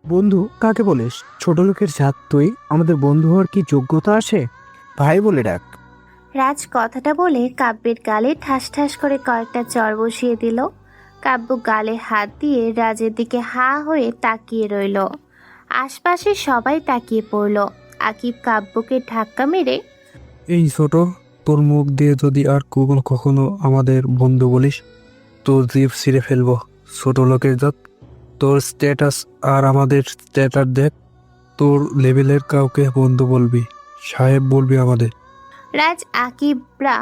বন্ধু কাকে বলিস? ছোট লোকের জাত তুই, আমাদের বন্ধু হওয়ার কি যোগ্যতা আছে? ভাই বলে ডাক। রাজ কথাটা বলে কাব্যের গালে ঠাস ঠাস করে কয়েকটা চড় বসিয়ে দিল। কাব্য গালে হাত দিয়ে রাজের দিকে হা হয়ে তাকিয়ে রইল। আশপাশে সবাই তাকিয়ে পড়ল। আকিব কাব্যকে ধাক্কা মেরে, এই ছোট, তোর মুখ দিয়ে যদি আর কখনো কখনো আমাদের বন্ধু বলিস, তোর জিভ ছিঁড়ে ফেলবো। ছোট লোকের জাত, তোর স্ট্যাটাস আর আমাদের স্ট্যাটাস দেখ। তোর লেভেলের কাউকে বন্ধু বলবি, সাহেব বলবি আমাদের। রাজ আকিবরা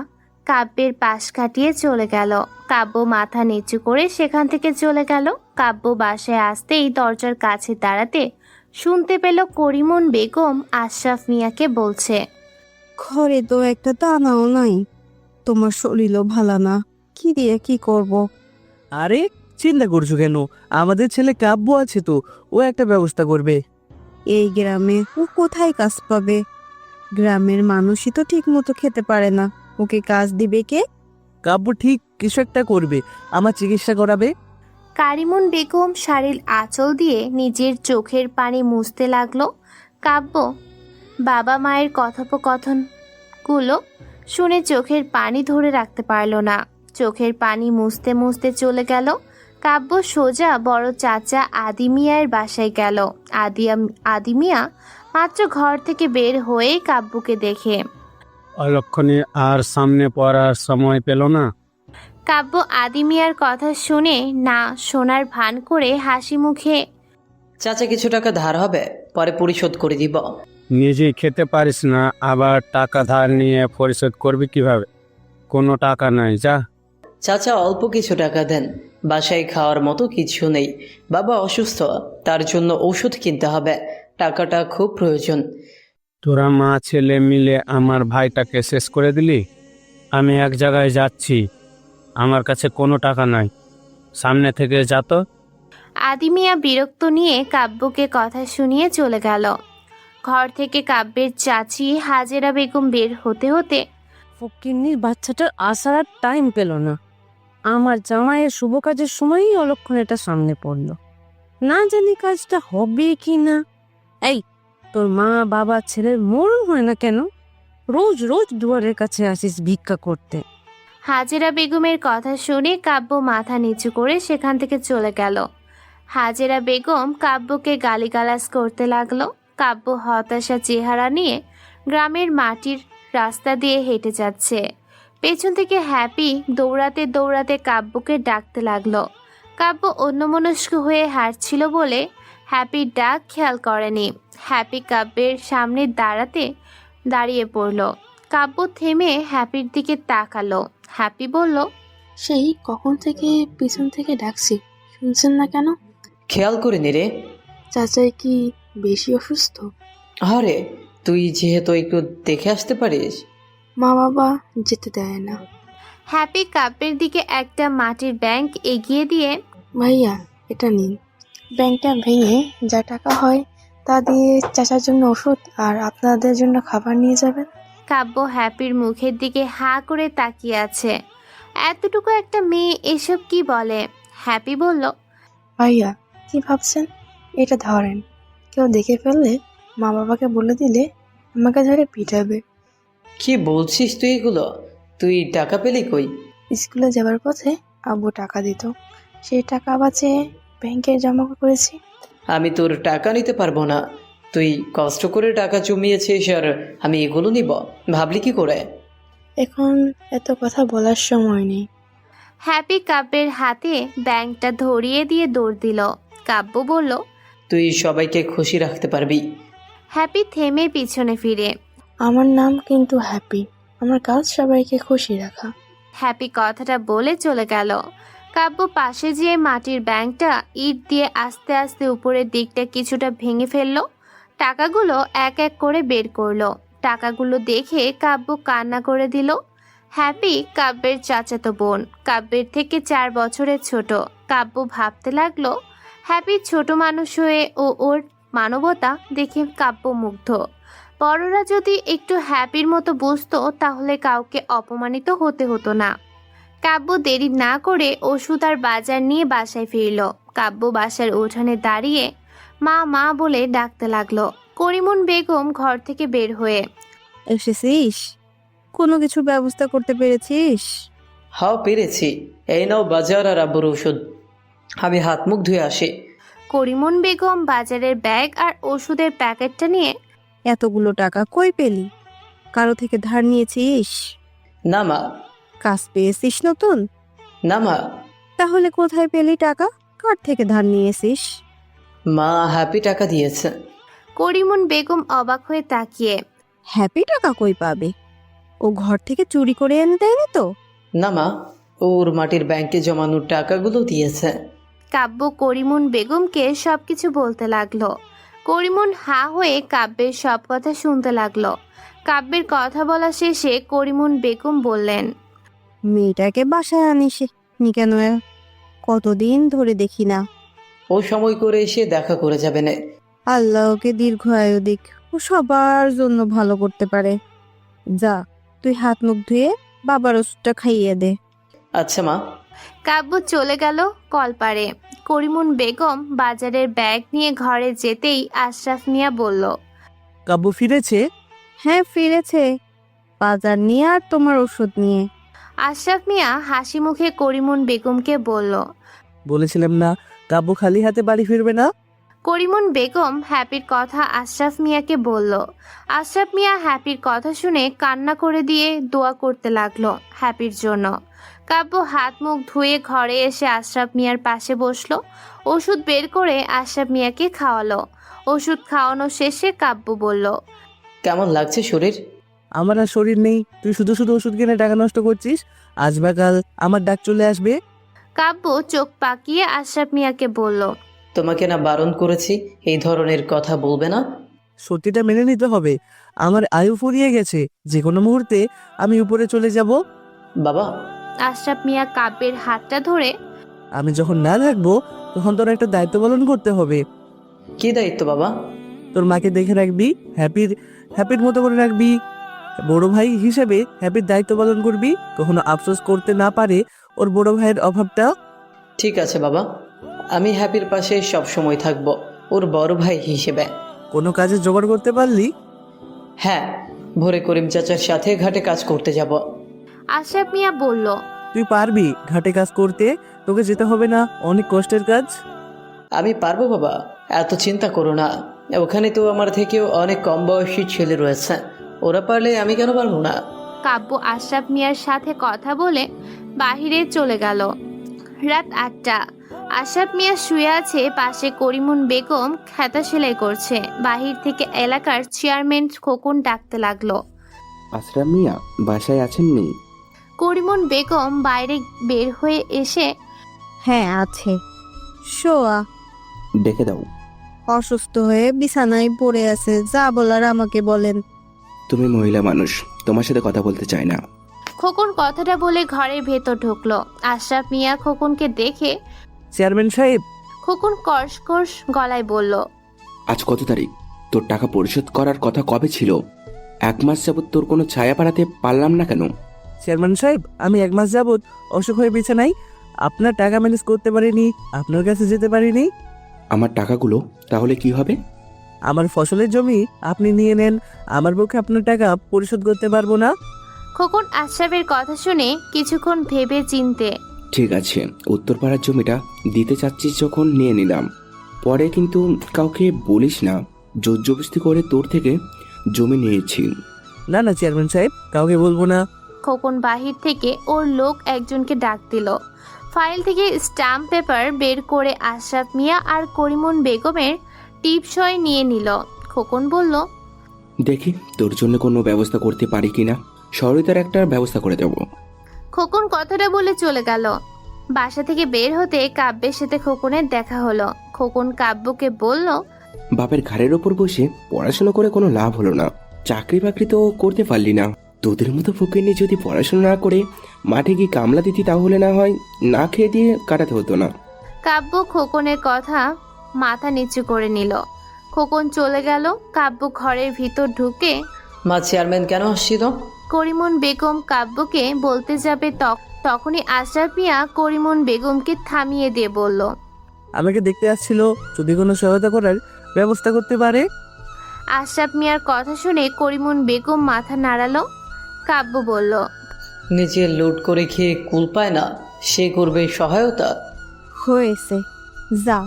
কাব্যের পাশ কাটিয়ে চলে গেল। কাব্য মাথা নিচু করে সেখান থেকে চলে গেল। কাব্য বাসায় আসতেই দরজার কাছে দাঁড়াতে শুনতে পেল করিমন বেগম আশরাফ মিয়াকে বলছে, ঘরে তো একটা দানাও নাই, তোমার শরীরও ভালো না, কি দিয়ে কি করব। আরে চিন্তা করছো কেন? আমাদের ছেলে কাব্য আছে তো, ও একটা ব্যবস্থা করবে। এই গ্রামে ও কোথায় কাজ পাবে? গ্রামের মানুষই তো ঠিক মতো খেতে পারে না, ওকে কাজ দিবে কে? কাব্য ঠিক কিছু একটা করবে, আমার চিকিৎসা করাবে। কারিমুন বেগম শাড়ির আঁচল দিয়ে নিজের চোখের পানি মুছতে লাগলো। কাব্য বাবা মায়ের কথোপকথনগুলো শুনে চোখের পানি ধরে রাখতে পারল না। চোখের পানি মুছতে মুছতে চলে গেল। কাব্য সোজা বড় চাচা আদি মিয়ার বাসায় গেল। আদি মিয়া মাত্র ঘর থেকে বের হয়ে কাব্যকে দেখে অলক্ষণে আর সামনে পড়ার সময় পেল না। কাব্য আদি মিয়ার কথা শুনে না শোনার ভান করে হাসি মুখে, চাচা কিছু টাকা ধার হবে, পরে পরিশোধ করে দিব। নিজেই খেতে পারিস না, আবার টাকা ধার নিয়ে পরিশোধ করবি কিভাবে? কোনো টাকা নাই, যা। চাচা অল্প কিছু টাকা দেন, বাসায় খাওয়ার মতো কিছু নেই। বাবা অসুস্থ, তার জন্য ঔষধ কিনতে হবে, টাকাটা খুব প্রয়োজন। তোরা মা ছেলে মিলে আমার ভাইটাকে শেষ করে দিলি। আমি এক জায়গায় যাচ্ছি, আমার কাছে কোনো টাকা নাই, সামনে থেকে যা তো। আদি মিয়া বিরক্ত নিয়ে কাব্যকে কথা শুনিয়ে চলে গেল। ঘর থেকে কাব্যের চাচি হাজেরা বেগম বের হতে হতে, ফকিন্নির বাচ্চাটার আসার আর টাইম পেল না। আমার জামাইয়ের শুভ কাজের সময়ই অলক্ষণ এটা সামনে পড়লো, না জানি কাজটা হবে কি না। এই, তোর মা বাবা ছেলের মরণ হয় না কেন? রোজ রোজ দুয়ারের কাছে আসিস ভিক্ষা করতে। হাজেরা বেগমের কথা শুনে কাব্য মাথা নিচু করে সেখান থেকে চলে গেল। হাজেরা বেগম কাব্যকে গালিগালাজ করতে লাগলো। কাব্য হতাশা চেহারা নিয়ে গ্রামের মাটির রাস্তা দিয়ে হেঁটে যাচ্ছে। পেছন থেকে হ্যাপি দৌড়াতে দৌড়াতে কাব্যকে ডাকতে লাগলো। কাব্য অন্যমনস্ক হয়ে হাঁটছিল বলে হ্যাপির ডাক খেয়াল করেনি। হ্যাপি কাব্যের সামনে দাঁড়িয়ে পড়ল। কাব্য থেমে হ্যাপির দিকে তাকালো। হ্যাপি বলল, সেই কখন থেকে পিছন থেকে ডাকছি, শুনছেন না কেন? খেয়াল করিনি রে। চাচাই কি বেশি অসুস্থ? আরে তুই যেহেতু একটু দেখে আসতে পারিস। মা বাবা যেতে দেয় না। হ্যাপি কাব্যের দিকে একটা মাটির ব্যাংক এগিয়ে দিয়ে, ভাইয়া এটা নিন, ব্যাংকটা ভেঙে যা টাকা হয় তা দিয়ে চাচার জন্য ওষুধ আর আপনাদের জন্য খাবার নিয়ে যাবেন। কাব্য হ্যাপির মুখের দিকে হাঁ করে তাকিয়ে আছে। এতটুকু একটা মেয়ে এসব কি বলে? হ্যাপি বলল, ভাইয়া কি ভাবছেন? এটা ধরেন, কেউ দেখে ফেললে মা বাবাকে বলে দিলে আমাকে ধরে পিটাবে। কি বলছিস তুই এগুলো? তুই টাকা পেলি কই? স্কুলে যাবার পথে আব্বু টাকা দিত, সেই টাকা আবার চেয়ে ব্যাংকে জমা করেছি। আমি তোর টাকা নিতে পারবো না। তুই কষ্ট করে টাকা জমিয়েছিস আর আমি এগুলো নিব? ভাবলি কি করে? এখন এত কথা বলার সময় নেই। হ্যাপি কাব্যের হাতে ব্যাংকটা ধরিয়ে দিয়ে দৌড় দিল। কাব্য বলল, তুই সবাইকে খুশি রাখতে পারবি? হ্যাপি থেমে পিছনে ফিরে, আমার নাম কিন্তু হ্যাপি, আমার কাজ সবাইকে খুশি রাখা। হ্যাপি কথাটা বলে চলে গেল। কাব্য পাশে যেয়ে মাটির ব্যাংকটা ইট দিয়ে আস্তে আস্তে উপরের দিকটা কিছুটা ভেঙে ফেললো। টাকাগুলো এক এক করে বের করলো। টাকাগুলো দেখে কাব্য কান্না করে দিল। হ্যাপি কাব্যের চাচাতো বোন, কাব্যের থেকে 4 বছরের ছোট। কাব্য ভাবতে লাগলো, হ্যাপি ছোট মানুষ হয়ে ওর মানবতা দেখে কাব্য মুগ্ধ। বড়রা যদি একটু হ্যাপির মতো বুঝতো তাহলে কাউকে অপমানিত হতে হতো না। কাব্য দেরি না করে ওষুধ আর বাজার নিয়ে বাসায় ফিরল। কাব্য বাসার উঠানে দাঁড়িয়ে মা মা বলে ডাকতে লাগলো। করিমুন বেগম ঘর থেকে বের হয়ে এসেছিস? কোনো কিছু ব্যবস্থা করতে পেরেছিস? হাও পেরেছি। এই নাও বাজার আর আব্বুর ওষুধ। আমি হাত মুখ ধুয়ে আসি। করিমুন বেগম বাজারের ব্যাগ আর ওষুধের প্যাকেটটা নিয়ে এতগুলো টাকা কই পেলি? কারো থেকে ধার নিয়েছিস? না মা, কাজ পেয়েছিস নতুন? না মা। তাহলে কোথায় পেলি টাকা? কার থেকে ধার নিয়েছিস? মা হ্যাপি টাকা দিয়েছে। করিমুন বেগম অবাক হয়ে তাকিয়ে হ্যাপি টাকা কই পাবে? ও ঘর থেকে চুরি করে এনে দেয়নি তো? না মা, ওর মাটির ব্যাংকে জমানোর টাকাগুলো দিয়েছে। কাব্য করিমুন বেগমকে সবকিছু বলতে লাগলো। করিমুন হা হয়ে কাব্যের সব কথা শুনতে লাগলো। কাব্যের কথা বলা শেষে করিমুন বেগম বললেন, মেয়েটাকে বাসায় আনিস নি কেন? কতদিন ধরে দেখি না। ও সময় করে এসে দেখা করে যাবে না। আল্লাহ ওকে দীর্ঘ আয়ু দিক, ও সবার জন্য ভালো করতে পারে। যা, তুই হাত মুখ ধুয়ে বাবার ওষুধটা খাইয়ে দে। আচ্ছা মা। কাব্য চলে গেল কলপারে। করিমুন বেগম বাজারের ব্যাগ নিয়ে ঘরে যেতেই আশরাফ মিয়া বলল, কাব্য ফিরেছে? হ্যাঁ ফিরেছে, বাজার নিয়ে আর তোমার ওষুধ নিয়ে। আশরাফ মিয়া হাসি মুখে করিমুন বেগমকে বলল। বলেছিলাম না কাব্য খালি হাতে বাড়ি ফিরবে না। করিমুন বেগম হ্যাপির কথা আশরাফ মিয়াকে বলল। আশরাফ মিয়া হ্যাপির কথা শুনে কান্না করে দিয়ে দোয়া করতে লাগলো হ্যাপির জন্য। কাব্য হাত মুখ ধুয়ে ঘরে এসে আশরাফ মিয়ার পাশে বসলো। ওষুধ বের করে আশরাফ মিয়াকে খাওয়ালো। ওষুধ খাওয়ানো শেষে কাব্য বলল, কেমন লাগছে শরীর? আমার আর শরীর নেই, তুই শুধু শুধু ওষুধ কিনে টাকা নষ্ট করছিস। আজ বা কাল আমার ডাক চলে আসবে। কাব্য চোখ পাকিয়ে আশরাফ মিয়াকে বলল, তোমাকে না বারণ করেছি এই ধরনের কথা বলবে না? সত্যিটা মেনে নিতে হবে। আমার আয়ু ফুরিয়ে গেছে, যে কোনো মুহূর্তে আমি উপরে চলে যাব। বাবা। আশরাফ মিয়া কাব্যের হাতটা ধরে, আমি যখন না থাকবো তখন তোর একটা দায়িত্ব পালন করতে হবে। কি দায়িত্ব বাবা? তোর মাকে দেখে রাখবি, হ্যাপির হ্যাপির মতো করে রাখবি। বড় ভাই হিসেবে হ্যাপির দায়িত্ব পালন করবি, কখনো আফসোস করতে না পারে ওর বড় ভাইয়ের অভাবটা। ঠিক আছে বাবা, আমি হ্যাপির পাশে সব সময় থাকবো, ওর বড় ভাই হিসেবে। কোনো কাজে জোগাড় করতে পারলি? হ্যাঁ, ভোরে করিম চাচার সাথে ঘাটে কাজ করতে যাব। আশরাফ মিয়া বলল, তুই পারবি ঘাটে কাজ করতে? তোকে যেতে হবে না, অনেক কষ্টের কাজ। আমি পারবো বাবা, এত চিন্তা করো না। ওখানে তো আমার থেকেও অনেক কম বয়সী ছেলে রয়েছে, ওরা পারলে আমি কেন পারবো না? কাব্য আশরাফ মিয়ার সাথে কথা বলে বাহিরে চলে গেল। রাত ৮টা। আশরাফ মিয়া শুয়ে আছে, পাশে করিমুন বেগম খাতা সেলাই করছে। বাহির থেকে এলাকার চেয়ারম্যান খোকন ডাকতে লাগলো। আশরাফ মিয়া বাসায় আছেননি? করিমুন বেগম বাইরে বের হয়ে এসে, হ্যাঁ আছে, শোয়া। ডেকে দাও। অসুস্থ হয়ে বিছানায় পড়ে আছে, যা বলার আমাকে বলেন। তুমি মহিলা মানুষ, তোমার সাথে কথা বলতে চাই না। খোকন কথাটা বলে ঘরের ভেতর ঢুকলো। আশরাফ মিয়া খোকনকে দেখে চেয়ারম্যান সাহেব। খোকন কর্স কর্স গলায় বলল, আজ কত তারিখ? তোর টাকা পরিশোধ করার কথা কবে ছিল? 1 মাস যাবত তোর কোনো ছায়া পাড়াতে পারলাম না কেন? চেয়ারম্যান সাহেব, আমি 1 মাস যাবত অসুখ হয়ে বিছানায়, আপনার টাকা ম্যানেজ করতে পারিনি, আপনার কাছে যেতে পারিনি। আমার টাকাগুলো তাহলে কি হবে? আমার ফসলের জমি আপনি নিয়ে নেন, আমার পক্ষে আপনার টাকা পরিশোধ করতে পারবো না। খোকন আশরাফের কথা শুনে কিছুক্ষণ ভেবে চিনতে, ঠিক আছে, উত্তরপাড়ার জমিটা দিতে চাচ্ছিস যখন নিয়ে নিলাম, পরে কিন্তু কাউকে বলিস না জোর জবরদস্তি করে তোর থেকে জমি নিয়েছি। না না চেয়ারম্যান সাহেব, কাউকে বলবো না। খোকন বাহির থেকে ওর লোক একজনকে ডাক দিল। ফাইল থেকে স্ট্যাম্প পেপার বের করে আশরাফ মিয়া আর করিমুন বেগমের টিপসই নিয়ে নিল। খোকন বলল, দেখি তোর জন্য কোনো ব্যবস্থা করতে পারি কিনা, সহরিতার একটা ব্যবস্থা করে দেব। খোকন কথাটা বলে চলে গেল। বাসা থেকে বের হতে কাব্যের সাথে খোকনের দেখা হলো। খোকন কাব্যকে বলল, বাপের ঘাড়ের ওপর বসে পড়াশোনা করে কোনো লাভ হলো না, চাকরি বাকরি তো করতে পারলি না। তোদের মতো ফকিরনি যদি পড়াশোনা না করে মাঠে গিয়ে কামলা দিতি, তাহলে না হয় না খেয়ে দিয়ে কাটাতে হতো না। কাব্য খোকনের কথা মাথা নিচু করে নিল। খোকন চলে গেল। কাব্য ঘরের ভিতর ঢুকে মা, চেয়ারম্যান কেন আসছিল? করিমুন বেগম কাব্যকে বলতে যাবে, তখনই আশরাফ মিয়া করিমুন বেগমকে থামিয়ে দিয়ে বলল, আমাকে দেখতে আসছিল, যদি কোনো সহায়তা করার ব্যবস্থা করতে পারে। আশরাফ মিয়ার কথা শুনে করিমুন বেগম মাথা নাড়ালো। কাব্য বলল, নিজে লুট করে খেয়ে কুল পায় না, সে করবে সহায়তা? হয়েছে, যা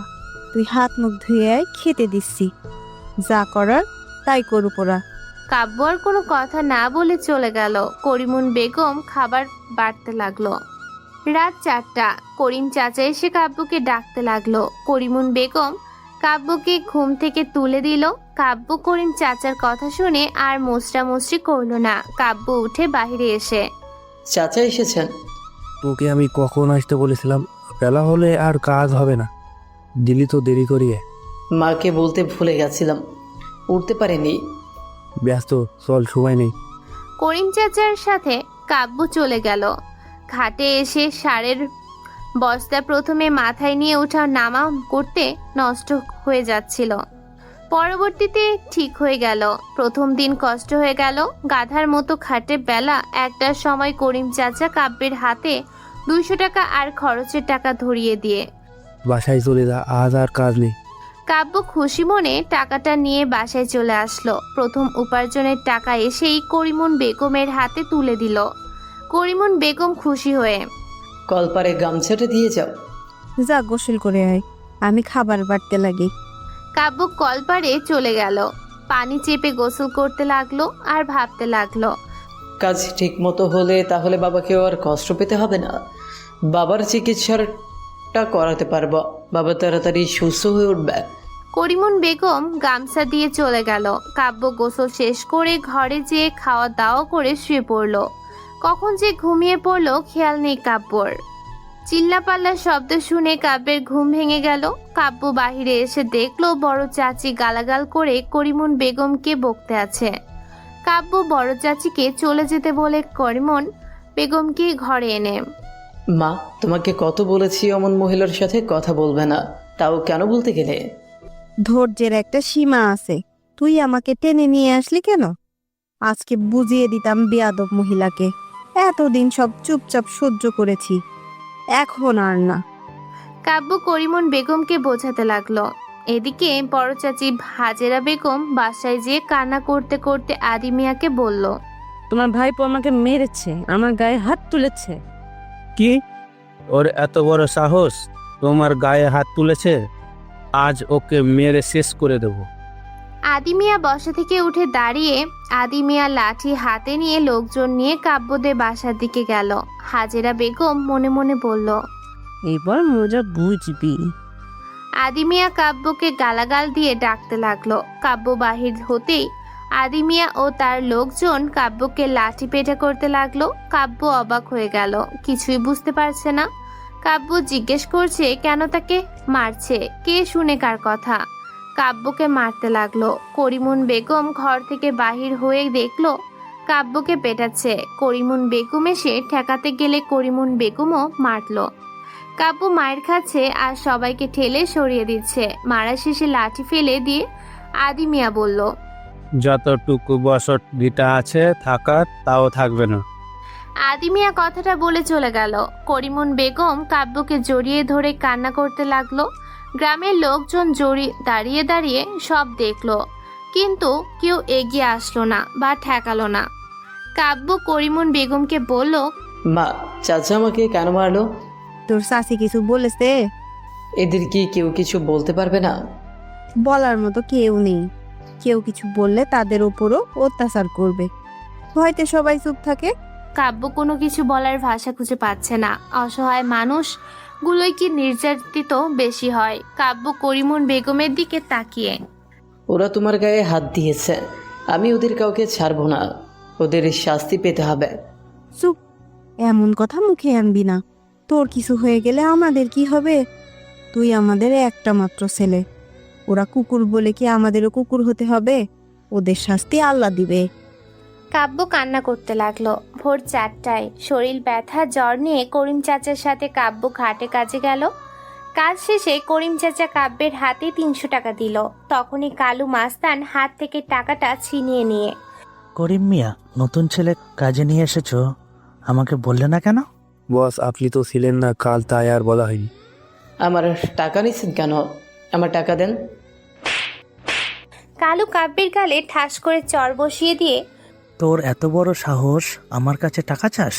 তুই হাত মুখ ধুয়ে আয়, খেতে দিচ্ছি। যা করার তাই করুক ওরা। কাব্য আর কোনো কথা না বলে চলে গেল। করিমুন বেগম খাবার বাড়তে লাগলো। রাত 4টা। করিম চাচা এসে কাব্যকে ডাকতে লাগলো। করিমুন বেগম কাব্যকে ঘুম থেকে তুলে দিল। কাব্য করিম চাচার কথা শুনে আর মোচড়ামুচড়ি করলো না। কাব্য উঠে বাইরে এসে, চাচা এসেছেন? তোকে আমি কখন আসতে বলেছিলাম? বেলা হলে আর কাজ হবে না, দিলি তো দেরি করিয়ে। মাকে বলতে ভুলে গেছিলাম, উঠতে পারিনি। ব্যস্ত, চল সময় নেই। করিম চাচার সাথে কাব্য চলে গেল। ঘাটে এসে সারের বস্তা প্রথমে মাথায় নিয়ে ওঠা নামা করতে নষ্ট হয়ে যাচ্ছিল, পরবর্তীতে ঠিক হয়ে গেল। প্রথম দিন কষ্ট হয়ে গেল। গাধার মতো খাটে বেলা 1টার সময় করিম চাচা কাব্যের হাতে 200 টাকা আর খরচের টাকা ধরিয়ে দিয়ে, বাসায় চলে যা, আজ আর কাজ নেই। কাব্য খুশি মনে টাকাটা নিয়ে বাসায় চলে আসলো। প্রথম উপার্জনের টাকা এসেই করিমুন বেগমের হাতে তুলে দিল। করিমুন বেগম খুশি হয়ে, কলপারে গামছাটা দিয়ে যাও। যা গোসল করে আয়, আমি খাবার বাড়তে লাগি। কাব্য কলপারে চলে গেল। পানি চেপে গোসল করতে লাগলো আর ভাবতে লাগলো, কাজ ঠিক মতো হলে তাহলে বাবাকেও আর কষ্ট পেতে হবে না। বাবার চিকিৎসাটা করাতে পারবো, বাবা তাড়াতাড়ি সুস্থ হয়ে উঠবে। করিমুন বেগম গামছা দিয়ে চলে গেল। কাব্য গোসল শেষ করে ঘরে যেয়ে খাওয়া দাওয়া করে শুয়ে পড়ল। কখন যে ঘুমিয়ে পড়ল খেয়াল নেই কাব্যর। চিল্লাপাল্লার শব্দ শুনে কাব্যের ঘুম ভেঙে গেল। কাব্য বাহিরে এসে দেখলো বড় চাচি গালাগাল করে করিমুন বেগমকে বকতে আছে। কাব্য বড় চাচিকে চলে যেতে বলে করিমুন বেগমকে ঘরে এনে, মা, তোমাকে কত বলেছি অমন মহিলার সাথে কথা বলবে না, তাও কেন বলতে গেলে? ধৈর্যের একটা সীমা আছে, তুই আমাকে টেনে নিয়ে আসলি কেন? আজকে বুঝিয়ে দিতাম বেয়াদব মহিলাকে। এতদিন সব চুপচাপ সহ্য করেছি, এখন আর না। কাব্য করিমুন বেগমকে বোঝাতে লাগলো। এদিকে বড় চাচি হাজেরা বেগম বাসায় যেয়ে কান্না করতে করতে আদি মিয়াকে বলল, তোমার ভাইপো আমাকে মেরেছে, আমার গায়ে হাত তুলেছে। কি? ওর এত বড় সাহস, তোমার গায়ে হাত তুলেছে? আজ ওকে মেরে শেষ করে দেব। আদি মিয়া বসা থেকে উঠে দাঁড়িয়ে আদি মিয়া লাঠি হাতে নিয়ে লোকজন নিয়ে কাব্যদের বাসার দিকে গেল। হাজেরা বেগম মনে মনে বলল, এবার মজা বুঝবি। আদি মিয়া কাব্যকে গালাগাল দিয়ে ডাকতে লাগলো। কাব্য বাহির হতেই আদি মিয়া ও তার লোকজন কাব্যকে লাঠি পেটা করতে লাগলো। কাব্য অবাক হয়ে গেল, কিছুই বুঝতে পারছে না। কাব্য জিজ্ঞেস করছে কেন তাকে মারছে, কে শুনে কার কথা। কাব্যকে মারতে লাগলো। করিমুন বেগম ঘর থেকে বাহির হয়ে দেখলো কাব্যকে পেটাচ্ছে। করিমুন বেগম এসে ঠেকাতে গেলে করিমুন বেগমও মারলো। কাব্য মায়ের খাচ্ছে আর সবাইকে ঠেলে সরিয়ে দিচ্ছে। মারা শেষে লাঠি ফেলে দিয়ে আদি মিয়া বলল, যতটুকু বসত ভিটা আছে থাকার, তাও থাকবে না। আদি মিয়া কথাটা বলে চলে গেল। করিমুন বেগম কাব্যকে জড়িয়ে ধরে কান্না করতে লাগলো। গ্রামের লোকজন দাঁড়িয়ে দাঁড়িয়ে সব দেখলো, কিন্তু কেউ এগিয়ে আসলো না বা ঠেকালো না। কাব্য করিমুন বেগমকে বলল, মা, চাচা আমাকে কেন মারলো? তোর শাশি কিছু বলেছে? এদের কি কেউ কিছু বলতে পারবে না? বলার মতো কেউ নেই। কেউ কিছু বললে তাদের ওপরও অত্যাচার করবে, হয়তো সবাই চুপ থাকে। কাব্য কোনো কিছু বলার ভাষা খুঁজে পাচ্ছে না। অসহায় মানুষগুলোই কি নির্যাতিত বেশি হয়। কাব্য করিমুন বেগমের দিকে তাকিয়ে, ওরা তোমার গায়ে হাত দিয়েছে, আমি ওদের কাউকে ছাড়বো না, ওদের শাস্তি পেতে হবে। চুপ, এমন কথা মুখে আনবি না। তোর কিছু হয়ে গেলে আমাদের কি হবে? তুই আমাদের একটা মাত্র ছেলে। ওরা কুকুর বলে কি আমাদেরও কুকুর হতে হবে? ওদের শাস্তি আল্লাহ দিবে। কাব্য কান্না করতে লাগলো। ভোর 4টায় শরীর ব্যথা জ্বর নিয়ে করিম চাচার সাথে কাব্য ঘাটে কাজে গেল। কাজ শেষে করিম চাচা কাব্যের হাতে 300 টাকা দিল। তখনই কালু মাস্তান হাত থেকে টাকাটা ছিনিয়ে নিয়ে, করিম মিয়া, নতুন ছেলে কাজে নিয়ে এসেছো, আমাকে বললে না কেন? বস, আপনি তো ছিলেন না কাল, তাই আর বলা হয়নি। আমার টাকা নিচ্ছেন কেন? আমার টাকা দেন। কালু কাব্যের গালে ঠাস করে চর বসিয়ে দিয়ে তোর এত বড় সাহস আমার কাছে টাকা চাস?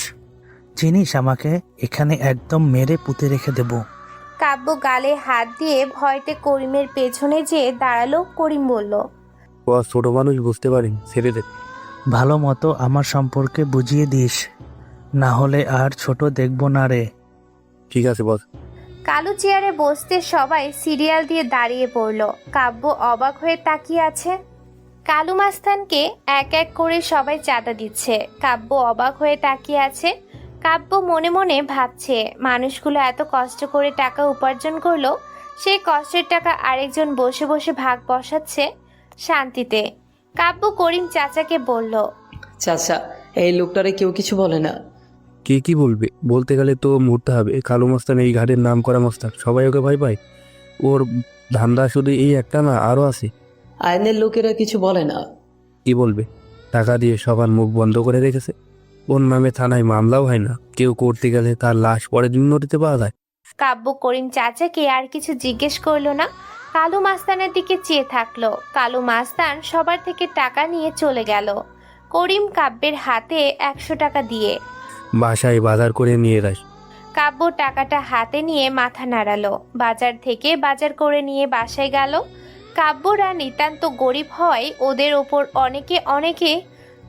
চিনিস আমাকে? এখানে একদম মেরে পুঁতে রেখে দেব। কাব্য গালে হাত দিয়ে ভয়তে করিমের পেছনে যেয়ে দাঁড়ালো। করিম বলল, ও ছোট মানুষ, বুঝতে পারি, ছেড়ে দে। ভালো মতো আমার সম্পর্কে বুঝিয়ে দিস, না হলে আর ছোট দেখব না রে। ঠিক আছে বস। কালু চেয়ারে বসতে সবাই সিরিয়াল দিয়ে দাঁড়িয়ে পড়ল। কাব্য অবাক হয়ে তাকিয়ে আছে। কালু মাস্তানকে এক এক করে সবাই চাঁদা দিচ্ছে। কাব্য অবাক হয়ে তাকিয়ে আছে। কাব্য মনে মনে ভাবছে, মানুষগুলো এত কষ্ট করে টাকা উপার্জন করলো, সেই কষ্টের টাকা আরেকজন বসে বসে ভাগ বসাচ্ছে শান্তিতে। কাব্য করিম চাচাকে বলল, চাচা, এই লোকটারে কেউ কিছু বলে না। কে কি বলবে? বলতে গেলে তো মরতে হবে। কালু মস্তান এই ঘাটের নাম করা মস্তান, সবাই ওকে ভয় পায়। ওর ধান্দা শুধু এই একটা না, আরও আছে। আইনের লোকেরা কিছু বলে না। কি বলবে? টাকা দিয়ে সবার মুখ বন্ধ করে রেখেছে। ওর নামে থানায় মামলাও হয় না। কেউ করতে গেলে তার লাশ পরের দিন নদীতে পাওয়া যায়। কাব্য করিম চাচাকে আর কিছু জিজ্ঞেস করলো না। কালু মাস্তানের দিকে চেয়ে থাকলো। কালু মাস্তান সবার থেকে টাকা নিয়ে চলে গেল। করিম কাব্যের হাতে 100 টাকা দিয়ে। বাসায় বাজার করে নিয়ে যাস। কাব্য টাকাটা হাতে নিয়ে মাথা নাড়ালো। বাজার থেকে বাজার করে নিয়ে বাসায় গেল। কাব্যরা নিতান্ত গরিব হয় ওদের ওপর অনেকে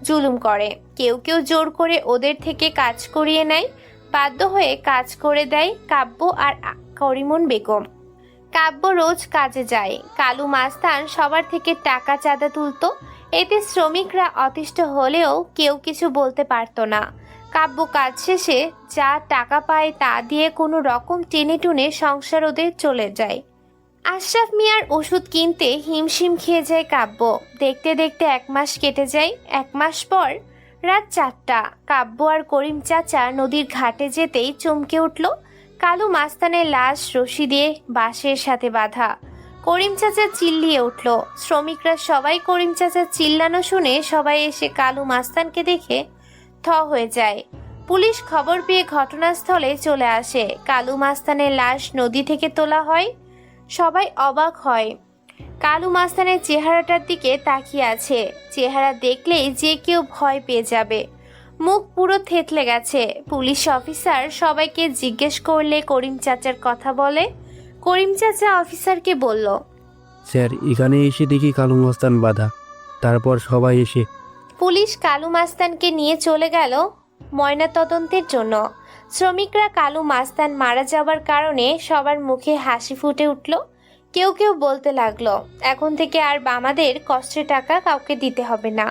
জুলুম করে। কেউ কেউ জোর করে ওদের থেকে কাজ করিয়ে নেয়। বাধ্য হয়ে কাজ করে দেয় কাব্য আর করিমন বেগম। কাব্য রোজ কাজে যায়। কালু মাস্তান সবার থেকে টাকা চাঁদা তুলতো। এতে শ্রমিকরা অতিষ্ঠ হলেও কেউ কিছু বলতে পারতো না। কাব্য কাজ শেষে যা টাকা পায় তা দিয়ে কোনো রকম টেনে টুনে সংসার ওদের চলে যায়। আশরাফ মিয়ার ওষুধ কিনতে হিমশিম খেয়ে যায় কাব্য। দেখতে দেখতে 1 মাস কেটে যায়। 1 মাস পর রাত 4টা। কাব্য আর করিম চাচা নদীর ঘাটে যেতেই চমকে উঠল। কালু মাস্তানের লাশ রশি দিয়ে বাঁশের সাথে বাঁধা। করিম চাচা চিল্লিয়ে উঠল। শ্রমিকরা সবাই করিম চাচার চিল্লানো শুনে সবাই এসে কালু মাস্তানকে দেখে থ হয়ে যায়। পুলিশ খবর পেয়ে ঘটনাস্থলে চলে আসে। কালু মাস্তানের লাশ নদী থেকে তোলা হয়। সবাই অবাক হয়। কালু মাস্তানের চেহারাটার দিকে তাকিয়ে আছে। চেহারা দেখলেই যে কেউ ভয় পেয়ে যাবে। মুখ পুরো থেতলে গেছে। পুলিশ অফিসার সবাইকে জিজ্ঞেস করলে করিম চাচার কথা বলে। করিম চাচা অফিসারকে বলল, স্যার, এখানে এসে দেখি কালু মস্তান বাধা। তারপর সবাই এসে পুলিশ কালু মাস্তানকে নিয়ে চলে গেল ময়নাতদন্তের জন্য। শ্রমিকরা কালু মাস্তান মারা যাওয়ার কারণে সবার মুখে হাসি ফুটে উঠল। কেউ কেউ বলতে লাগলো, এখন থেকে আর আমাদের কষ্টের টাকা কাউকে দিতে হবে না।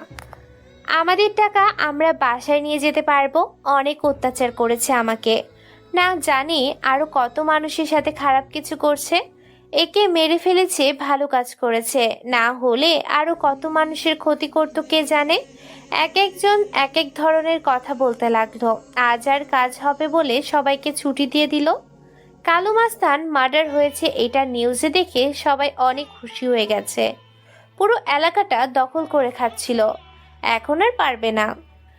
আমাদের টাকা আমরা বাসায় নিয়ে যেতে পারবো। অনেক অত্যাচার করেছে আমাকে, না জানি আরো কত মানুষের সাথে খারাপ কিছু করছে। একে মেরে ফেলেছে, ভালো কাজ করেছে, না হলে আরো কত মানুষের ক্ষতি করতো কে জানে। এক একজন এক এক ধরনের কথা বলতে লাগলো। আজ আর কাজ হবে বলে সবাইকে ছুটি দিয়ে দিল। কালু মাস্তান মার্ডার হয়েছে এটা নিউজে দেখে সবাই অনেক খুশি হয়ে গেছে। পুরো এলাকাটা দখল করে খাচ্ছিল। এখন আর পারবে না।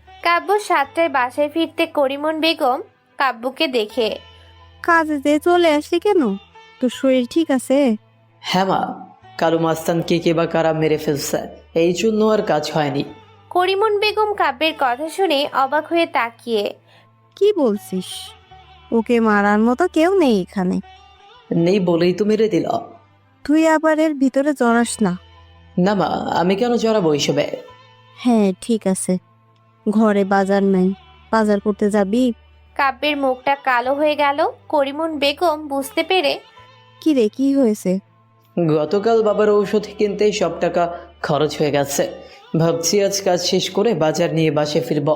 কাব্য 7টায় বাসায় ফিরতে করিমন বেগম কাব্যকে দেখে, কাজে চলে আসলি কেন? তোর শরীর ঠিক আছে? হ্যাঁ মা, কালু মাস্তানকে কে বা কারা মেরে ফেলছে, এই জন্য আর কাজ হয়নি। করিমন বেগম কাব্যের কথা শুনে অবাক হয়ে তাকিয়ে, কি বলছিস? ওকে মারার মতো কেউ নেই এখানে। নেই বলেই তো মেরে দিল। তুই আবার এর ভিতরে জড়াস না। না মা, আমি কেন জড়াবো এইসবে? হ্যাঁ ঠিক আছে, ঘরে বাজার নাই, বাজার করতে যাবি? কাব্যের মুখটা কালো হয়ে গেল। করিমন বেগম বুঝতে পেরে, কি রে, কি হয়েছে? গতকাল বাবার ঔষধ কিনতেই সব টাকা খরচ হয়ে গেছে। ভাবছি আজ কাজ শেষ করে বাজার নিয়ে বাসে ফিরব।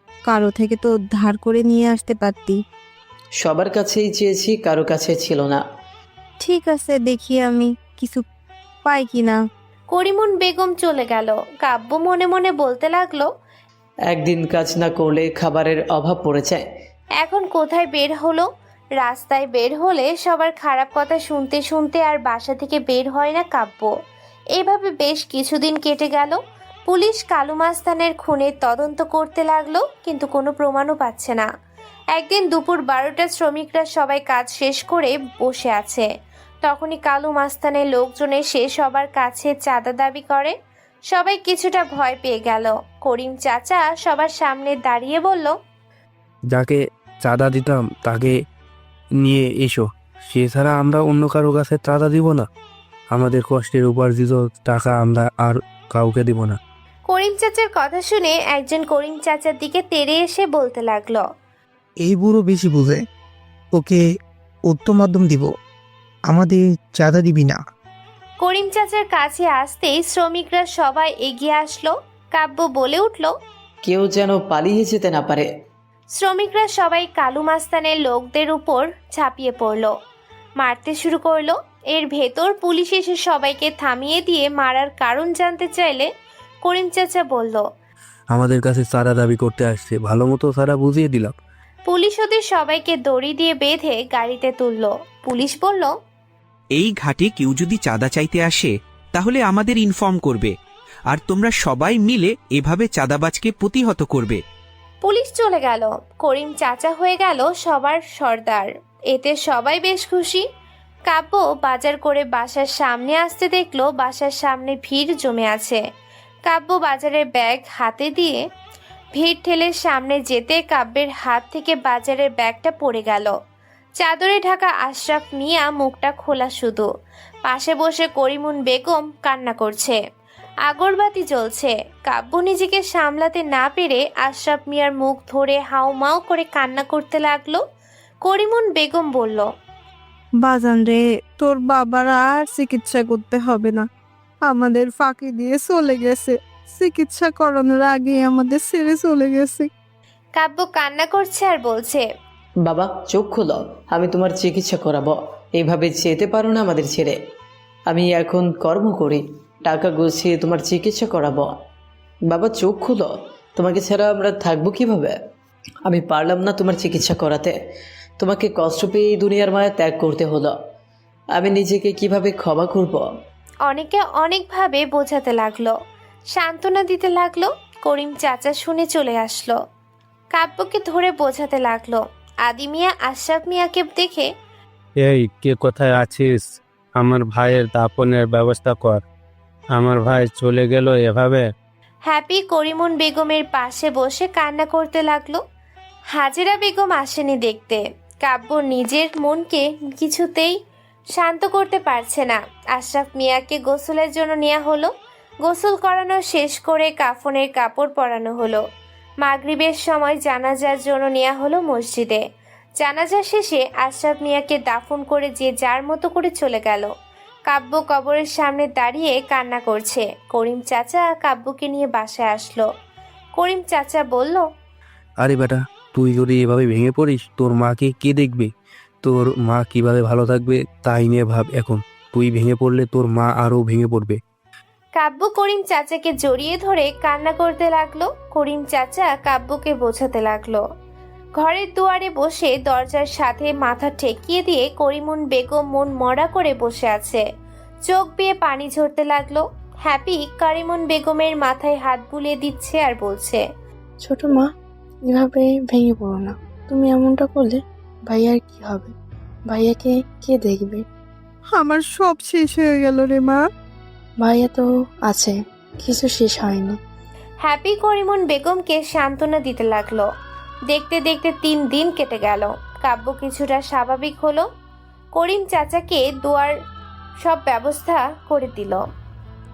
কারো থেকে তো ধার করে নিয়ে আসতে পারতি। সবার কাছেই চেয়েছি, কারো কাছে ছিল না। ঠিক আছে, দেখি আমি কিছু পাই কিনা। করিমন বেগম চলে গেল। কাব্য মনে মনে বলতে লাগলো, একদিন কাজ না করলে খাবারের অভাব পড়ে যায়। এখন কোথায় বের হলো? রাস্তায় বের হলে সবার খারাপ কথা শুনতে শুনতে আর বাসা থেকে বের হয় না কাব্য। এভাবে বেশ কিছুদিন কেটে গেল। পুলিশ কালু মাস্তানের খুনের তদন্ত করতে লাগলো, কিন্তু কোনো প্রমাণও পাচ্ছে না। একদিন দুপুর 12টা শ্রমিকরা সবাই কাজ শেষ করে বসে আছে। তখনই কালু মাস্তানের লোকজন এসে সবার কাছে চাঁদা দাবি করে। সবাই কিছুটা ভয় পেয়ে গেল। করিম চাচা সবার সামনে দাঁড়িয়ে বলল, যাকে চাঁদা দিতাম তাকে নিয়ে এসো, সে ছাড়া আমরা অন্য কারো কাছে চাঁদা দিব না। আমাদের কষ্টের উপার্জিত টাকা আমরা আর কাউকে দিব না। করিম চাচার কথা শুনে একজন করিম চাচার দিকে তেড়ে এসে বলতে লাগলো, এই বুড়ো বেশি বুঝে, ওকে উত্তম মাধ্যম দিব, আমাদের চাঁদা দিবি না। করিম চাচার কাছে আসতেই শ্রমিকরা সবাই এগিয়ে আসলো। কাব্য বলে উঠল, কেউ যেন পালিয়ে যেতে না পারে। শ্রমিকরা সবাই কালু মাস্তানের লোকদের উপর ঝাঁপিয়ে পড়ল, মারতে শুরু করলো। এর ভেতর পুলিশ এসে সবাইকে থামিয়ে দিয়ে মারার কারণ জানতে চাইলে করিম চাচা বলল, আমাদের কাছে চাঁদা দাবি করতে আসছে, ভালো মতো চাঁদা বুঝিয়ে দিলাম। পুলিশ ওদের সবাইকে দড়ি দিয়ে বেঁধে গাড়িতে তুলল। পুলিশ বলল, এই ঘাটে কেউ যদি চাঁদা চাইতে আসে তাহলে আমাদের ইনফর্ম করবে, আর তোমরা সবাই মিলে এভাবে চাঁদাবাজকে প্রতিহত করবে। পুলিশ চলে গেল। করিম চাচা হয়ে গেল সবার সর্দার। এতে সবাই বেশ খুশি। কাব্য বাজার করে বাসার সামনে আসতে দেখলো বাসার সামনে ভিড় জমে আছে। কাব্য বাজারের ব্যাগ হাতে দিয়ে ভিড় ঠেলে সামনে যেতে কাব্যের হাত থেকে বাজারের ব্যাগটা পড়ে গেল। চাদরে ঢাকা আশরাফ মিয়া মুখটা খোলা, শুধু পাশে বসে করিমুন বেগম কান্না করছে। আগরবাতি জ্বলছে। কাব্য নিজেকে সামলাতে না পেরে আশরাফ মিয়ার মুখ ধরে হাউমাউ করে কান্না করতে লাগলো। করিমুন বেগম বলল, বাজান রে, তোর বাবার আর চিকিৎসা করতে হবে না, আমাদের ফাঁকি দিয়ে চলে গেছে, চিকিৎসা করানোর আগে আমাদের ছেড়ে চলে গেছে। কাব্য কান্না করছে আর বলছে, বাবা চোখ খোলো, আমি তোমার চিকিৎসা করাবো। এইভাবে যেতে পারো না আমাদের ছেড়ে। আমি এখন কর্ম করি, টাকা গুছিয়ে তোমার চিকিৎসা করাবো। বাবা চোখ খুলো, তোমাকে ছাড়া আমরা থাকবো কিভাবে? আমি পারলাম না তোমার চিকিৎসা করাতে। তোমাকে কষ্ট পেয়ে এই দুনিয়ার মায়া ত্যাগ করতে হলো। আমি নিজেকে কিভাবে ক্ষমা করব? অনেকে অনেকভাবে বোঝাতে লাগলো, সান্ত্বনা দিতে লাগলো। করিম চাচা শুনে চলে আসলো, কাব্যকে ধরে বোঝাতে লাগলো। আদি মিয়া আশরাফ মিয়াকে দেখে, এই কে কোথায় আছিস? আমার ভাইয়ের দাফনের ব্যবস্থা কর, আমার ভাই চলে গেল এভাবে। হ্যাপি করিমুন বেগমের পাশে বসে কান্না করতে লাগলো। হাজেরা বেগম আসেনি দেখতে। কাব্য নিজের মনকে কিছুতেই শান্ত করতে পারছে না। আশরাফ মিয়াকে গোসলের জন্য নেওয়া হলো। গোসল করানো শেষ করে কাফনের কাপড় পরানো হলো। মাগরিবের সময় জানাজার জন্য নেওয়া হলো মসজিদে। জানাজা শেষে আশরাফ মিয়াকে দাফন করে যে যার মতো করে চলে গেল। কাব্য কবরের সামনে দাঁড়িয়ে কান্না করছে। করিম চাচা কাব্যকে নিয়ে বাসায় আসলো। করিম চাচা বলল, আরে বেটা, তুই যদি এভাবে ভেঙে পড়িস, তোর মাকে কে দেখবে? তোর মা কিভাবে ভালো থাকবে তাই নিয়ে ভাব। এখন তুই ভেঙে পড়লে তোর মা আরও ভেঙে পড়বে। কাব্য করিম চাচাকে জড়িয়ে ধরে কান্না করতে লাগলো। করিম চাচা কাব্যকে বোঝাতে লাগলো। ঘরের দুয়ারে বসে দরজার সাথে মাথা ঠেকিয়ে দিয়ে করিমুন বেগম মন মরা করে বসে আছে। চোখ বেয়ে পানি ঝরতে লাগলো। হ্যাপি করিমুন বেগমের মাথায় হাত বুলিয়ে দিচ্ছে আর বলছে, ছোট মা, এভাবে ভেঙে পড়ো না। তুমি এমনটা করলে ভাইয়ার কি হবে? ভাইয়াকে কে দেখবে? আমার সব শেষ হয়ে গেল রে মা। ভাইয়া তো আছে, কিছু শেষ হয়নি। হ্যাপি করিমুন বেগমকে সান্ত্বনা দিতে লাগলো। দেখতে দেখতে 3 দিন কেটে গেল। কাব্য কিছুটা স্বাভাবিক হলো। করিম চাচাকে দোয়ার সব ব্যবস্থা করে দিল।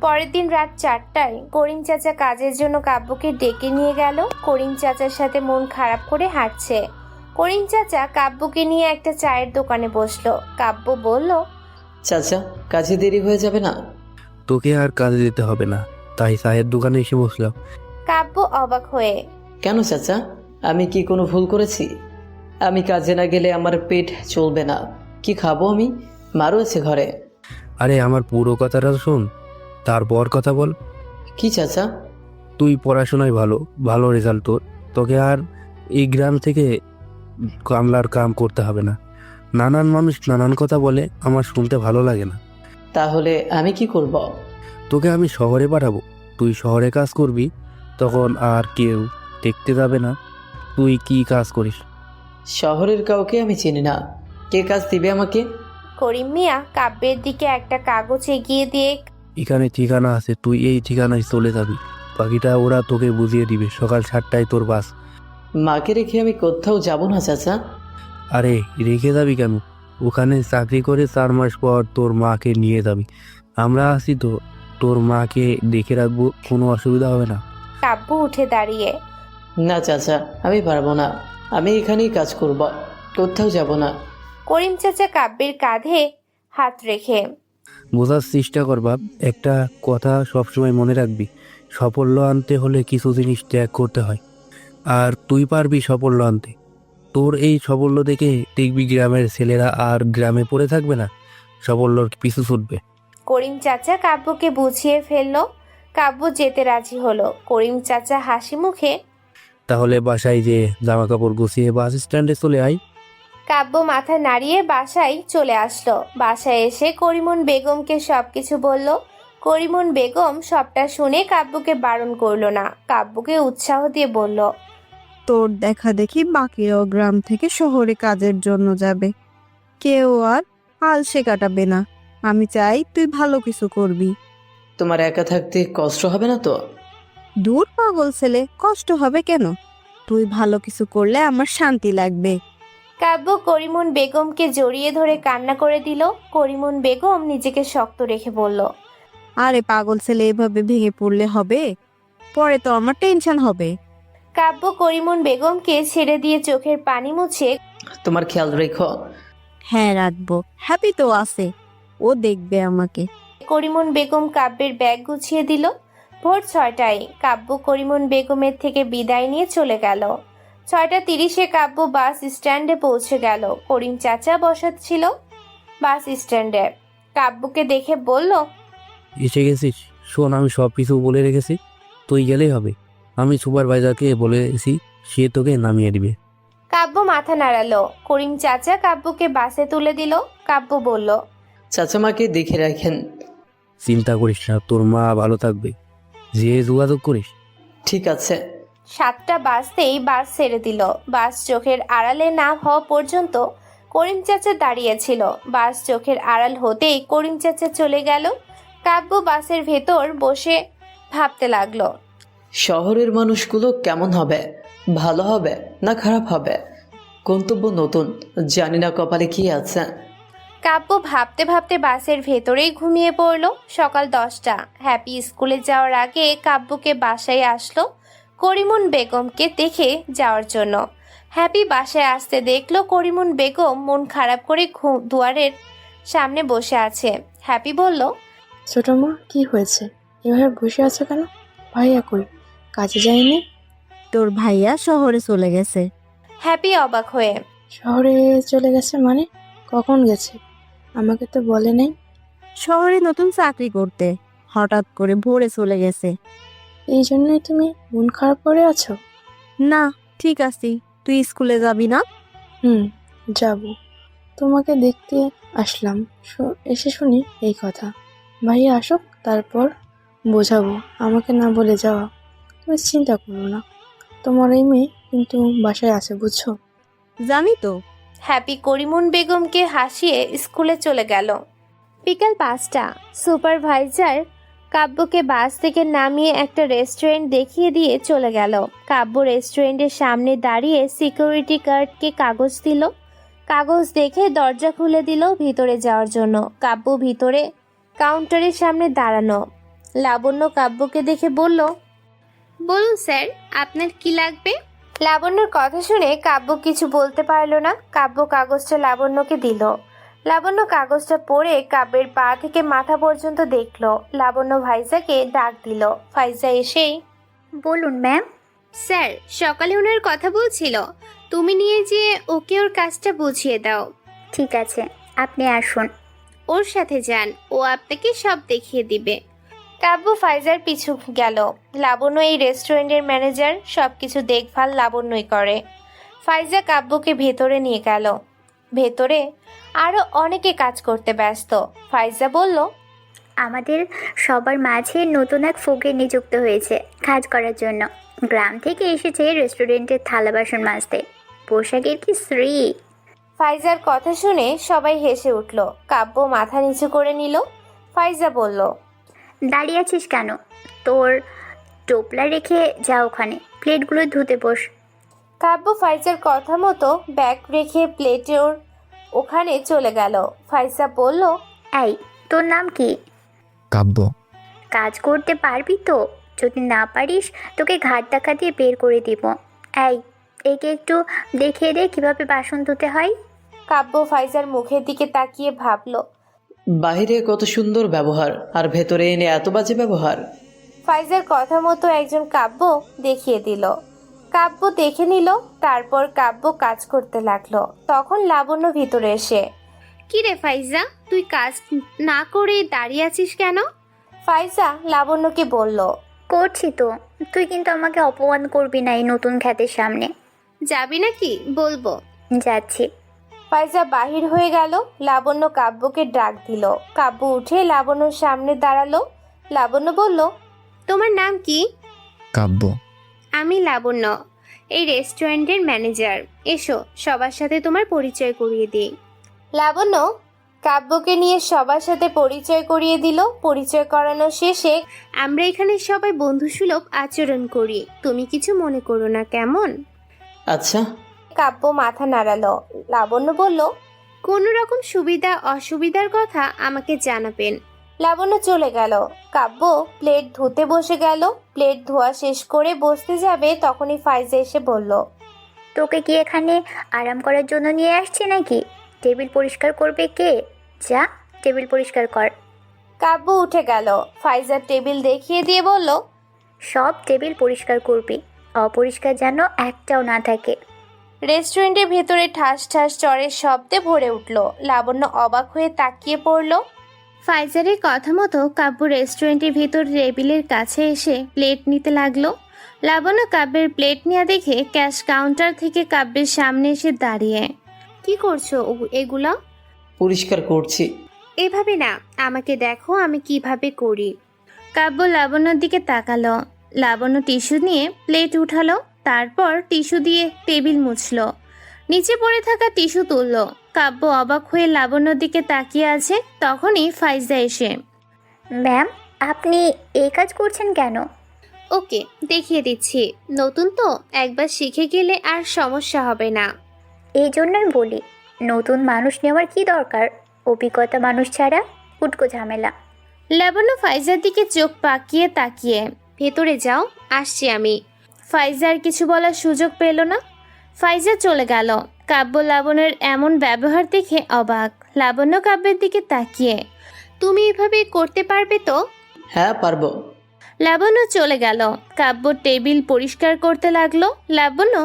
পরের দিন রাত 4টায় করিম চাচা কাজের জন্য কাব্যকে ডেকে নিয়ে গেল। করিম চাচার সাথে মন খারাপ করে হাঁটছে। করিম চাচা কাব্যকে নিয়ে একটা চায়ের দোকানে বসলো। কাব্য বলল, চাচা কাজে দেরি হয়ে যাবে না? তোকে আর কাজে যেতে হবে না, তাই চায়ের দোকানে এসে বসলাম। কাব্য অবাক হয়ে, কেন চাচা, আমি কি কোনো ভুল করেছি? আমি কাজে না গেলে আমার পেট চলবে না। কি খাবো আমি? মারও আছে ঘরে। আরে আমার পুরো কথাটা শোন, তারপর কথা বল। কি চাচা? তুই পড়াশোনায় ভালো, ভালো রেজাল্ট তোর, তোকে আর এই গ্রাম থেকে কামলার কাম করতে হবে না। নানান মানুষ নানান কথা বলে, আমার শুনতে ভালো লাগে না। তাহলে আমি কি করব? তোকে আমি শহরে পাঠাবো, তুই শহরে কাজ করবি, তখন আর কেউ দেখতে যাবে না তুই কি কাজ করিস। শহরের কাউকে আমি চিনি না, কে কাজ দিবে আমাকে? করিম মিয়া কাব্যের দিকে একটা কাগজ এগিয়ে দিয়ে এখানে ঠিকানা আছে, তুই এই ঠিকানায় চলে যাবি, বাকিটা ওরা তোকে বুঝিয়ে দিবে। সকাল 7টায় তোর বাস। মাকে রেখে আমি কোথাও যাব না চাচা। আরে রেখে যাবি কেন? ওখানে চাকরি করে 4 মাস পর তোর মাকে নিয়ে যাবি। আমরা আছি তো, তোর মাকে দেখে রাখবো, কোনো অসুবিধা হবে না। কাব্য উঠে দাঁড়িয়ে না চাচা, আমি পারবো না, আমি এখানেই কাজ করব, কোথাও যাব না। করিম চাচা কাব্যের কাঁধে হাত রেখে বোঝার চেষ্টা কর বাপ, একটা কথা সবসময় মনে রাখবি, সাফল্য আনতে হলে কিছু জিনিস ত্যাগ করতে হয়, আর তুই পারবি সাফল্য আনতে। তোর এই সাফল্য দেখে দেখবি গ্রামের ছেলেরা আর গ্রামে পড়ে থাকবে না, সাফল্যর পিছু ছুটবে। করিম চাচা কাব্যকে বুঝিয়ে ফেললো। কাব্য যেতে রাজি হলো। করিম চাচা হাসি মুখে তাহলে বাসায় যে জামা কাপড় গুছিয়ে বাস স্ট্যান্ডে চলে আয়। কাব্য মাথা নাড়িয়ে বাসায় চলে আসলো। বাসায় এসে করিমন বেগমকে সবকিছু বলল। করিমন বেগম সবটা শুনে কাব্যকে বারণ করলো না, কাব্যকে উৎসাহ দিয়ে বলল, তোর দেখা দেখি বাকিরাও গ্রাম থেকে শহরে কাজের জন্য যাবে, কেউ আর আলসে কাটাবে না। আমি চাই তুই ভালো কিছু করবি। তোমার একা থাকতে কষ্ট হবে না তো? দূর পাগল ছেলে, কষ্ট হবে কেন? তুই ভালো কিছু করলে আমার শান্তি লাগবে। কাব্য করিমন বেগমকে জড়িয়ে ধরে কান্না করে দিল। করিমন বেগম নিজেকে শক্ত রেখে বলল, আরে পাগল ছেলে, এভাবে ভেঙে পড়লে হবে? পরে তো আমার টেনশন হবে। কাব্য করিমন বেগমকে ছেড়ে দিয়ে চোখের পানি মুছে তোমার খেয়াল রেখো। হ্যাঁ রাখবো, হ্যাপি তো আছে, ও দেখবে আমাকে। করিমন বেগম কাব্যের ব্যাগ গুছিয়ে দিল। ভোর 6টায় কাব্য করিমন বেগমের থেকে বিদায় নিয়ে চলে গেল। 6:30 কাব্য বাস স্ট্যান্ডে পৌঁছে গেল। করিম চাচা বসাচ্ছিল বাস স্ট্যান্ডে। কাব্যকে দেখে বলল, এসে গেছিস? শোন, আমি সব কিছু বলে রেখেছি, তুই গেলেই হবে। আমি সুপারভাইজারকে বলেছি, সে তোকে নামিয়ে দিবে। কাব্য মাথা নাড়ালো। করিম চাচা কাব্যকে বাসে তুলে দিল। কাব্য বলল, চাচা মাকে দেখে রাখেন। চিন্তা করিস না, তোর মা ভালো থাকবে, যে যোগাযোগ করিস। ঠিক আছে। 7টা বাজতেই বাস ছেড়ে দিল। বাস চোখের আড়ালে না হওয়া পর্যন্ত করিম চাচা দাঁড়িয়েছিল। বাস চোখের আড়াল হতেই করিম চাচা চলে গেল। কাব্য বাসের ভেতর বসে ভাবতে লাগলো, শহরের মানুষগুলো কেমন হবে, ভালো হবে না খারাপ হবে? গন্তব্য নতুন, জানি না কপালে কি আছে। কাব্য ভাবতে ভাবতে বাসের ভেতরেই ঘুমিয়ে পড়ল। সকাল 10টা। হ্যাপি স্কুলে যাওয়ার আগে কাব্যকে বাসায় আসলো করিমুন বেগমকে দেখে যাওয়ার জন্য। হ্যাপি বাসায় আসতে দেখলো করিমুন বেগম মন খারাপ করে দুয়ারের সামনে বসে আছে। হ্যাপি বলল, ছোট মা, কি হয়েছে? এভাবে বসে আছো কেন? ভাইয়া কই? কাজে যায়নি? তোর ভাইয়া শহরে চলে গেছে। হ্যাপি অবাক হয়ে, শহরে চলে গেছে মানে? কখন গেছে? আমাকে তো বলে নাই। শহরে নতুন চাকরি করতে, হঠাৎ করে ভোরে চলে গেছে। এই জন্যই তুমি মন খারাপ করে আছো? না, ঠিক আছি। তুই স্কুলে যাবি না? যাব। তোমাকে দেখতে আসলাম, এসে শুনি এই কথা। ভাইয়া আসুক, তারপর বোঝাবো। আমাকে না বলে যাওয়া। তুমি চিন্তা করো না, তোমার এই মেয়ে কিন্তু বাসায় আছে, বুঝছো? জানি তো। হ্যাপি করিমুন বেগমকে হাসিয়ে স্কুলে চলে গেল। বিকাল 5টা। সুপারভাইজার কাব্যকে বাস থেকে নামিয়ে একটা রেস্টুরেন্ট দেখিয়ে দিয়ে চলে গেল। কাব্য রেস্টুরেন্টের সামনে দাঁড়িয়ে সিকিউরিটি গার্ডকে কাগজ দিল। কাগজ দেখে দরজা খুলে দিল ভিতরে যাওয়ার জন্য। কাব্য ভিতরে কাউন্টারের সামনে দাঁড়ানো। লাবণ্য কাব্যকে দেখে বলল, বলুন স্যার, আপনার কি লাগবে? লাবণ্যর কথা শুনে কাব্য কিছু বলতে পারল না। কাব্য কাগজটা লাবণ্যকে দিল। লাবণ্য কাগজটা পড়ে কাব্যের পা থেকে মাথা পর্যন্ত দেখল। লাবণ্য ভাইজাকে ডাক দিল। ফাইজা এসেই, বলুন ম্যাম। স্যার সকালে ওনার কথা বলছিল, তুমি নিয়ে যেয়ে ওকে ওর কাজটা বুঝিয়ে দাও। ঠিক আছে, আপনি আসুন। ওর সাথে যান, ও আপনাকে সব দেখিয়ে দিবে। কাব্য ফাইজার পিছু গেল। লাবণ্য এই রেস্টুরেন্টের ম্যানেজার, সবকিছু দেখভাল লাবণ্যই করে। ফাইজা কাব্যকে ভেতরে নিয়ে গেল। ভেতরে আরো অনেকে কাজ করতে ব্যস্ত। ফাইজা বলল, আমাদের সবার মাঝে নতুন এক ফকির নিযুক্ত হয়েছে কাজ করার জন্য। গ্রাম থেকে এসেছে রেস্টুরেন্টের থালা বাসন মাজতে। পোশাকের কি শ্রী। ফাইজার কথা শুনে সবাই হেসে উঠল। কাব্য মাথা নিচু করে নিল। ফাইজা বলল, দাঁড়িয়ে আছিস কেন? তোর টোপলা রেখে যা ওখানে, প্লেটগুলো ধুতে বস। কাব্য ফাইজার কথা মতো ব্যাগ রেখে প্লেটের ওখানে চলে গেল। ফাইজা বলল, এই, তোর নাম কি? কাব্য। কাজ করতে পারবি তো? যদি না পারিস তোকে ঘাট ধাক্কা দিয়ে বের করে দিব। এই, একে একটু দেখিয়ে দে কিভাবে বাসন ধুতে হয়। কাব্য ফাইজার মুখের দিকে তাকিয়ে ভাবল, বাইরে কত সুন্দর ব্যবহার, আর ভেতরে এনে এত বাজে ব্যবহার। ফাইজার কথা মতো একজন কাব্য দেখিয়ে দিল। কাব্য দেখে নিল, তারপর কাব্য কাজ করতে লাগলো। তখন লাবণ্য ভিতরে এসে, কি রে ফাইজা, তুই কাজ না করে দাঁড়িয়ে আছিস কেন? ফাইজা লাবণ্যকে বলল, করছি তো, তুই কিন্তু আমাকে অপমান করবি না এই নতুন খ্যাতের সামনে। যাবি নাকি? বলবো। যাচ্ছি। ফাইজা বাহির হয়ে গেল। লাবণ্য কাব্যকে ডাক দিল। কাব্য উঠে লাবণ্যর সামনে দাঁড়ালো। লাবণ্য বলল, তোমার নাম কি? কাব্য। আমি লাবণ্য, এই রেস্টুরেন্টের ম্যানেজার। এসো, সবার সাথে তোমার পরিচয় করিয়ে দিই। লাবণ্য কাব্যকে নিয়ে সবার সাথে পরিচয় করিয়ে দিল। পরিচয় করানো শেষে, আমরা এখানে সবাই বন্ধুসুলভ আচরণ করি, তুমি কিছু মনে করো না, কেমন? আচ্ছা। কাব্য মাথা নাড়ালো। লাবণ্য বলল, কোনো রকম সুবিধা অসুবিধার কথা আমাকে জানাবেন। লাবণ্য চলে গেল। কাব্য প্লেট ধুতে বসে গেল। প্লেট ধোয়া শেষ করে বসতে যাবে, তখনই ফাইজা এসে বলল, তোকে কি এখানে আরাম করার জন্য নিয়ে আসছি নাকি? টেবিল পরিষ্কার করবে কে? যা, টেবিল পরিষ্কার কর। কাব্য উঠে গেল। ফাইজা টেবিল দেখিয়ে দিয়ে বলল, সব টেবিল পরিষ্কার করবি, অপরিষ্কার যেন একটাও না থাকে। রেস্টুরেন্টের ভেতরে ঠাস ঠাস চড়ের শব্দে ভরে উঠল। লাবণ্য অবাক হয়ে তাকিয়ে পড়ল। ফাইজারের কথা মতো কাব্য রেস্টুরেন্টের ভেতর টেবিলের কাছে এসে প্লেট নিতে লাগলো। লাবণ্য কাব্যের প্লেট নেওয়া দেখে ক্যাশ কাউন্টার থেকে কাব্যের সামনে এসে দাঁড়িয়ে, কি করছো এগুলা? পরিষ্কার করছি। এভাবে না, আমাকে দেখো আমি কিভাবে করি। কাব্য লাবণ্যর দিকে তাকালো। লাবণ্য টিস্যু নিয়ে প্লেট উঠালো, তারপর টিস্যু দিয়ে টেবিল মুছলো। নিচে পড়ে থাকা টিস্যু তুললো। কাব্য অবাক হয়ে লাবণ্যর দিকে তাকিয়ে আছে। তখনই ফাইজা এসে, ম্যাম, আপনি এই কাজ করছেন কেন? ওকে, দেখিয়ে দিচ্ছি। নতুন তো, একবার শিখে গেলে আর সমস্যা হবে না। এই জন্যই বলি, নতুন মানুষ নেওয়ার কি দরকার? অভিজ্ঞতা মানুষ ছাড়া উটকো ঝামেলা। লাবণ্য ফাইজার দিকে চোখ পাকিয়ে তাকিয়ে, ভেতরে যাও, আসছি আমি। ফাইজার কিছু বলার সুযোগ পেল না। ফাইজা চলে গেল। কাব্য লাবণ্যের এমন ব্যবহার দেখে অবাক। লাবণ্য কাব্যের দিকে তাকিয়ে, তুমি এভাবে করতে পারবে তো? হ্যাঁ, পারবো। লাবণ্য চলে গেল। কাব্য টেবিল পরিষ্কার করতে লাগলো। লাবণ্য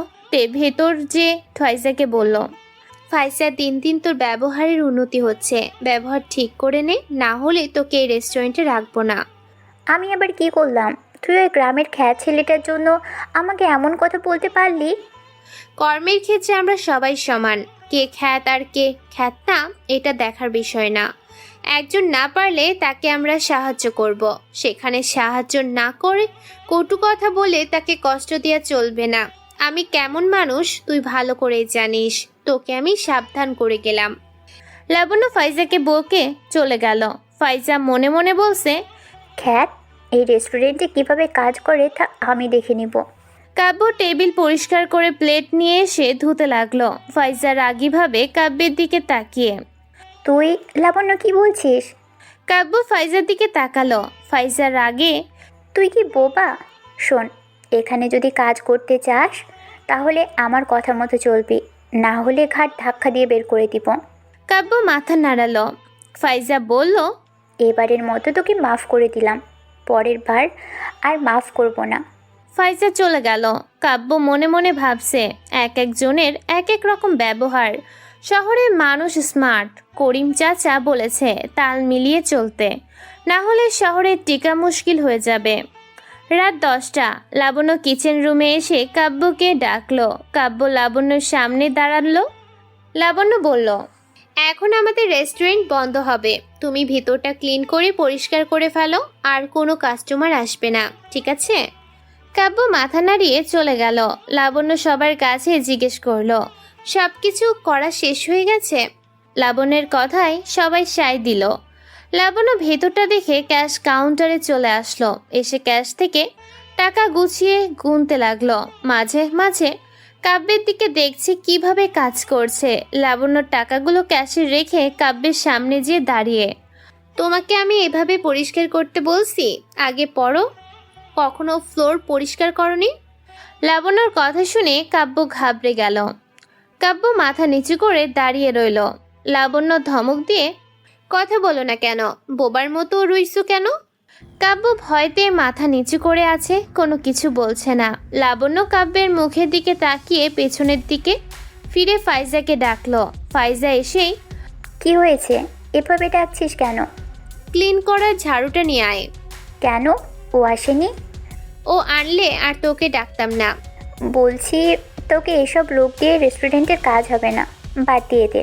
ভেতর যে ফাইজাকে বলল, ফাইজা, দিন দিন তোর ব্যবহারের উন্নতি হচ্ছে, ব্যবহার ঠিক করে নে, না হলে তোকে এই রেস্টুরেন্টে রাখবো না। আমি আবার কি করলাম? তুই ওই গ্রামের খ্যাত ছেলেটার জন্য আমাকে এমন কথা বলতে পারলি? কর্মের ক্ষেত্রে আমরা সবাই সমান, কে খ্যাত আর কে খ্যাত না এটা দেখার বিষয় না। একজন না পারলে তাকে আমরা সাহায্য করব, সেখানে সাহায্য না করে কটু কথা বলে তাকে কষ্ট দেওয়া চলবে না। আমি কেমন মানুষ তুই ভালো করেই জানিস, তোকে আমি সাবধান করে গেলাম। লাবণ্য ফাইজাকে বকে চলে গেল। ফাইজা মনে মনে বলছে, খ্যাত এই রেস্টুরেন্টে কিভাবে কাজ করে তা আমি দেখে নিব। কাব্য টেবিল পরিষ্কার করে প্লেট নিয়ে এসে ধুতে লাগলো। ফাইজা রাগীভাবে কাব্যের দিকে তাকিয়ে, তুই লাবণ্য কি বলছিস? কাব্য ফাইজার দিকে তাকালো। ফাইজা রাগে, তুই কি বোবা? শোন, এখানে যদি কাজ করতে চাস তাহলে আমার কথা মতো চলবি, না হলে ঘাট ধাক্কা দিয়ে বের করে দিব। কাব্য মাথা নাড়ালো। ফাইজা বলল, এবারের মতো তোকে মাফ করে দিলাম, পরের বার আর মাফ করব না। ফাইজা চলে গেল। কাব্য মনে মনে ভাবছে, এক একজনের এক এক রকম ব্যবহার। শহরের মানুষ স্মার্ট, করিম চাচা বলেছে তাল মিলিয়ে চলতে, না হলে শহরের টিকা মুশকিল হয়ে যাবে। রাত 10টা। লাবণ্য কিচেন রুমে এসে কাব্যকে ডাকলো। কাব্য লাবণ্যর সামনে দাঁড়ালো। লাবণ্য বলল, এখন আমাদের রেস্টুরেন্ট বন্ধ হবে, তুমি ভিতরটা ক্লিন করে পরিষ্কার করে ফেলো, আর কোনো কাস্টমার আসবে না, ঠিক আছে? কাব্য মাথা নাড়িয়ে চলে গেল। লাবণ্য সবার কাছে জিজ্ঞেস করলো, সবকিছু করা শেষ হয়ে গেছে? লাবণ্যের কথায় সবাই সায় দিল। লাবণ্য ভেতরটা দেখে ক্যাশ কাউন্টারে চলে আসলো। এসে ক্যাশ থেকে টাকা গুছিয়ে গুনতে লাগলো। মাঝে মাঝে কাব্যের দিকে দেখছে কিভাবে কাজ করছে। লাবণ্য টাকাগুলো ক্যাশে রেখে কাব্যের সামনে যেয়ে দাঁড়িয়ে, তোমাকে আমি এভাবে পরিষ্কার করতে বলছি? আগে পড়ো, কখনো ফ্লোর পরিষ্কার করনি? লাবণ্যর কথা শুনে কাব্য ঘাবড়ে গেল। কাব্য মাথা নিচু করে দাঁড়িয়ে রইল। লাবণ্য ধমক দিয়ে, কথা বলো না কেন? বোবার মতো রইছো কেন? কাব্য ভয়তে মাথা নিচু করে আছে, কোনো কিছু বলছে না। লাবণ্য কাব্যের মুখের দিকে তাকিয়ে পেছনের দিকে ফিরে ফাইজাকে ডাকলো। ফাইজা এসেই, কি হয়েছে? এভাবে ডাকছিস কেন? ক্লিন করার ঝাড়ুটা নিয়ে আয়। কেন? ও আসেনি? ও আনলে আর তোকে ডাকতাম না। বলছি, তোকে এসব লোক দিয়ে রেস্টুরেন্টের কাজ হবে না, বাদ দিয়ে দে।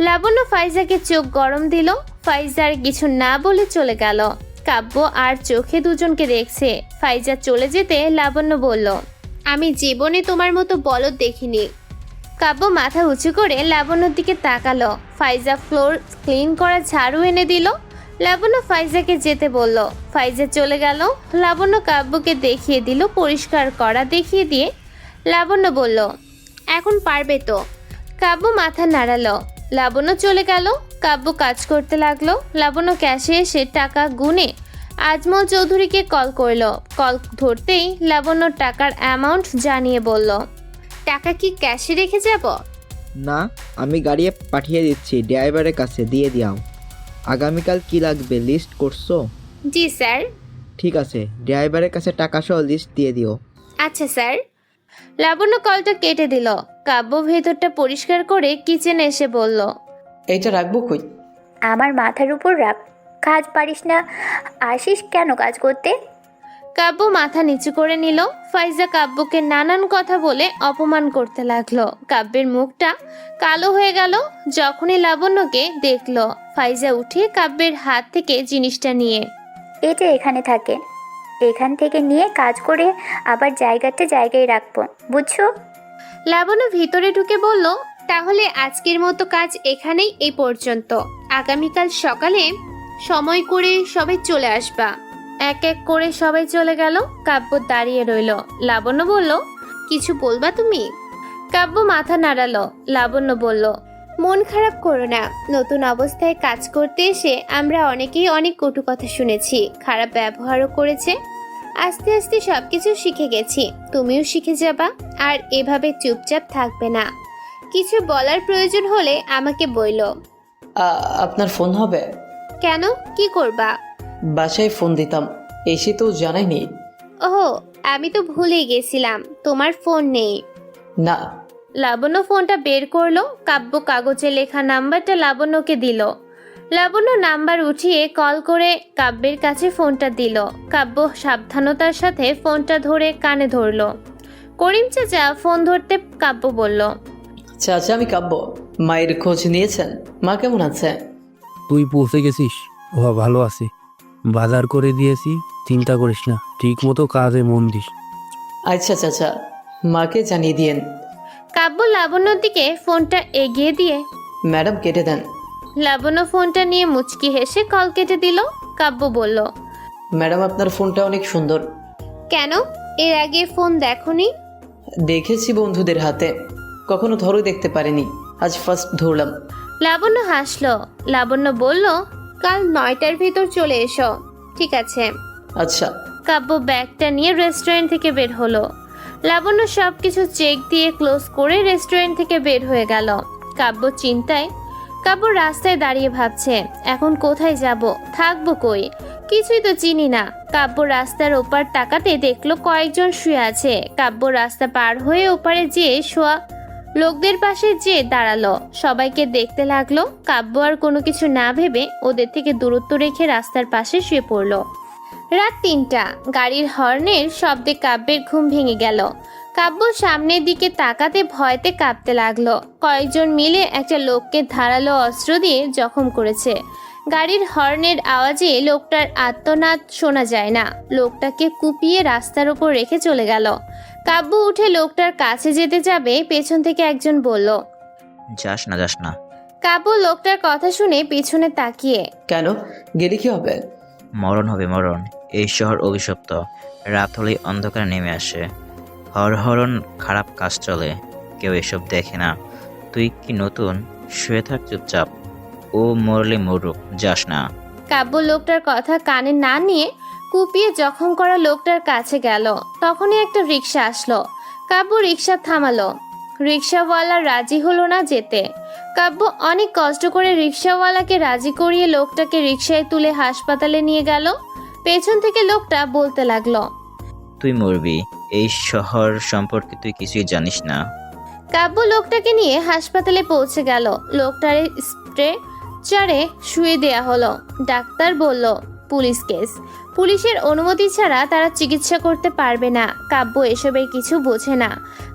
লাবণ্য ফাইজাকে চোখ গরম দিল। ফাইজার কিছু না বলে চলে গেল। কাব্য আর চোখে দুজনকে দেখছে। ফাইজা চলে যেতে লাবণ্য বলল, আমি জীবনে তোমার মতো বলদ দেখিনি। কাব্য মাথা উঁচু করে লাবণ্যর দিকে তাকালো। ফাইজা ফ্লোর ক্লিন করা ঝাড়ু এনে দিল। লাবণ্য ফাইজাকে যেতে বলল। ফাইজা চলে গেল। লাবণ্য কাব্যকে দেখিয়ে দিল পরিষ্কার করা। দেখিয়ে দিয়ে লাবণ্য বলল, এখন পারবে তো? কাব্য মাথা নাড়ালো। লাবণ্য চলে গেল। কাব্য কাজ করতে লাগলো। লাবণ্য ক্যাশে এসে টাকা গুনে আজমল চৌধুরীকে কল করলো। কল ধরতেই লাবণ্য টাকার অ্যামাউন্ট জানিয়ে বলল, টাকা কি ক্যাশে রেখে যাব? না, আমি গাড়ি পাঠিয়ে দিচ্ছি, ড্রাইভারের কাছে দিয়ে দিও। আগামীকাল কি লাগবে লিস্ট করছো? জি স্যার। ঠিক আছে, ড্রাইভারের কাছে টাকা সহ লিস্ট দিয়ে দিও। আচ্ছা স্যার। লাবণ্য কলটা কেটে দিল। কাব্য ভেতরটা পরিষ্কার করে কিচেনে এসে বলল, এইটা রাখবো কই? আমার মাথার উপর রাখ। কাজ পারিস না, আসিস কেন কাজ করতে? কাব্য মাথা নিচু করে নিল। ফাইজা কাব্যকে নানান কথা বলে অপমান করতে লাগলো। কাব্যের মুখটা কালো হয়ে গেল যখনই লাবণ্যকে দেখলো। ফাইজা উঠে কাব্যের হাত থেকে জিনিসটা নিয়ে, এটা এখানে থাকে, এখান থেকে নিয়ে কাজ করে আবার জায়গায় রাখবো, বুঝছো? লাবণ্য ভিতরে ঢুকে বলল, তাহলে আজকের মতো কাজ এখানেই এই পর্যন্ত। আগামীকাল সকালে সময় করে সবাই চলে আসবা। এক এক করে সবাই চলে গেল। কাব্য দাঁড়িয়ে রইল। লাবণ্য বলল, কিছু বলবা তুমি? কাব্য মাথা নাড়ালো। লাবণ্য বলল, মন খারাপ করো না। নতুন অবস্থায় কাজ করতে এসে আমরা অনেকেই অনেক কটু কথা শুনেছি, খারাপ ব্যবহারও করেছে। আস্তে আস্তে সবকিছু শিখে গেছি, তুমিও শিখে যাবা। আর এভাবে চুপচাপ থাকবে না, কিছু বলার প্রয়োজন হলে আমাকে বইলো। আপনার ফোন হবে? কেন, কি করবা? বাসায় ফোন দিতাম, এসে তো জানাইনি। ওহো, আমি তো ভুলে গেছিলাম তোমার ফোন নেই। না। লাবণ্য ফোনটা বের করলো। কাব্য কাগজে লেখা নাম্বারটা লাবণ্যকে দিল। লাবণ্য নাম্বার উঠিয়ে কল করে কাব্যের কাছে ফোনটা দিল। কাব্য সাবধানতার সাথে ফোনটা ধরে কানে ধরলো। করিম চাচা ফোন ধরতে কাব্য বলল, চাচা আমি কাব্য। মায়ের খোঁজ নিয়েছেন? মা কেমন আছে? তুই পৌঁছে গেছিস? ও ভালো আছি, বাজার করে দিয়েছি, চিন্তা করিস না, ঠিক মতো কাজে মন দিস। আচ্ছা চাচা, মাকে জানিয়ে দিয়েন। কাব্য লাবণ্যর দিকে ফোনটা এগিয়ে দিয়ে, ম্যাডাম কেটে দেন। লাবণ্য ফোনটা নিয়ে মুচকি হেসে কল কেটে দিল। কাব্য বলল, ম্যাডাম আপনার ফোনটা অনেক সুন্দর। কেন, এর আগে ফোন দেখোনি? দেখেছি বন্ধুদের হাতে, কখনো ধরে দেখতে পারিনি, আজ ফার্স্ট ধরলাম। লাবণ্য হাসলো। লাবণ্য বলল, কাল 9টার ভিতর চলে এসো। ঠিক আছে। আচ্ছা। কাব্য ব্যাগটা নিয়ে রেস্টুরেন্ট থেকে বের হলো। লাবণ্য সবকিছু চেক দিয়ে ক্লোজ করে রেস্টুরেন্ট থেকে বের হয়ে গেল। কাব্য চিন্তায়। কাব্য রাস্তায় দাঁড়িয়ে ভাবছে, এখন কোথায় যাব, থাকবো কই, কিছুই তো চিনি না। কাব্য রাস্তার ওপার তাকাতে দেখলো কয়েকজন শুয়ে আছে। কাব্য রাস্তা পার হয়ে ওপারে যেয়ে শোয়া লোকদের পাশে যেয়ে দাঁড়ালো। সবাইকে দেখতে লাগলো। কাব্য আর কোনো কিছু না ভেবে ওদের থেকে দূরত্ব রেখে রাস্তার পাশে শুয়ে পড়লো। রাত 3টা। গাড়ির হর্নের শব্দে কাব্যের ঘুম ভেঙে গেল। কাব্য সামনের দিকে তাকাতে ভয়তে কাঁপতে লাগলো। কয়েকজন মিলে একটা লোককে ধারালো অস্ত্র দিয়ে জখম করেছে। গাড়ির হর্নের আওয়াজে লোকটার আর্তনাদ শোনা যায় না। লোকটাকে কুপিয়ে রাস্তার উপর রেখে চলে গেল। কাব্য উঠে লোকটার কাছে যেতে যাবে, পেছন থেকে একজন বলল, যাস না। কাব্য লোকটার কথা শুনে পিছনে তাকিয়ে, কেন? গেলে কি হবে? মরণ হবে মরণ। এই শহর অভিশপ্ত। রাত হলেই অন্ধকার নেমে আসে, হরহরণ খারাপ কাজ চলে, কেউ এসব দেখে না। তুই কি নতুন? শুয়ে থাক চুপচাপ। ও মরলে মরুক, যাস না। কাব্য লোকটার কথা কানে না নিয়ে কুপিয়ে জখম করা লোকটার কাছে গেল। তখনই একটা রিক্সা আসলো। কাব্য রিক্সা থামালো। রিক্সাওয়ালা রাজি হলো না যেতে। কাব্য অনেক কষ্ট করে রিক্সাওয়ালাকে রাজি করিয়ে লোকটাকে রিক্সায় তুলে হাসপাতালে নিয়ে গেল। পেছন থেকে লোকটা বলতে লাগলো, তুই মরবি। এই শহর সম্পর্কে তুই কিছুই জানিস না। কাব্য লোকটাকে নিয়ে হাসপাতালে পৌঁছে গেল। লোকটার স্ট্রেচারে শুয়ে দেয়া হলো। ডাক্তার বলল, পুলিশ কেস, পুলিশের অনুমতি ছাড়া তারা চিকিৎসা করতে পারবে না। কাব্য এসবের কিছু বোঝে না।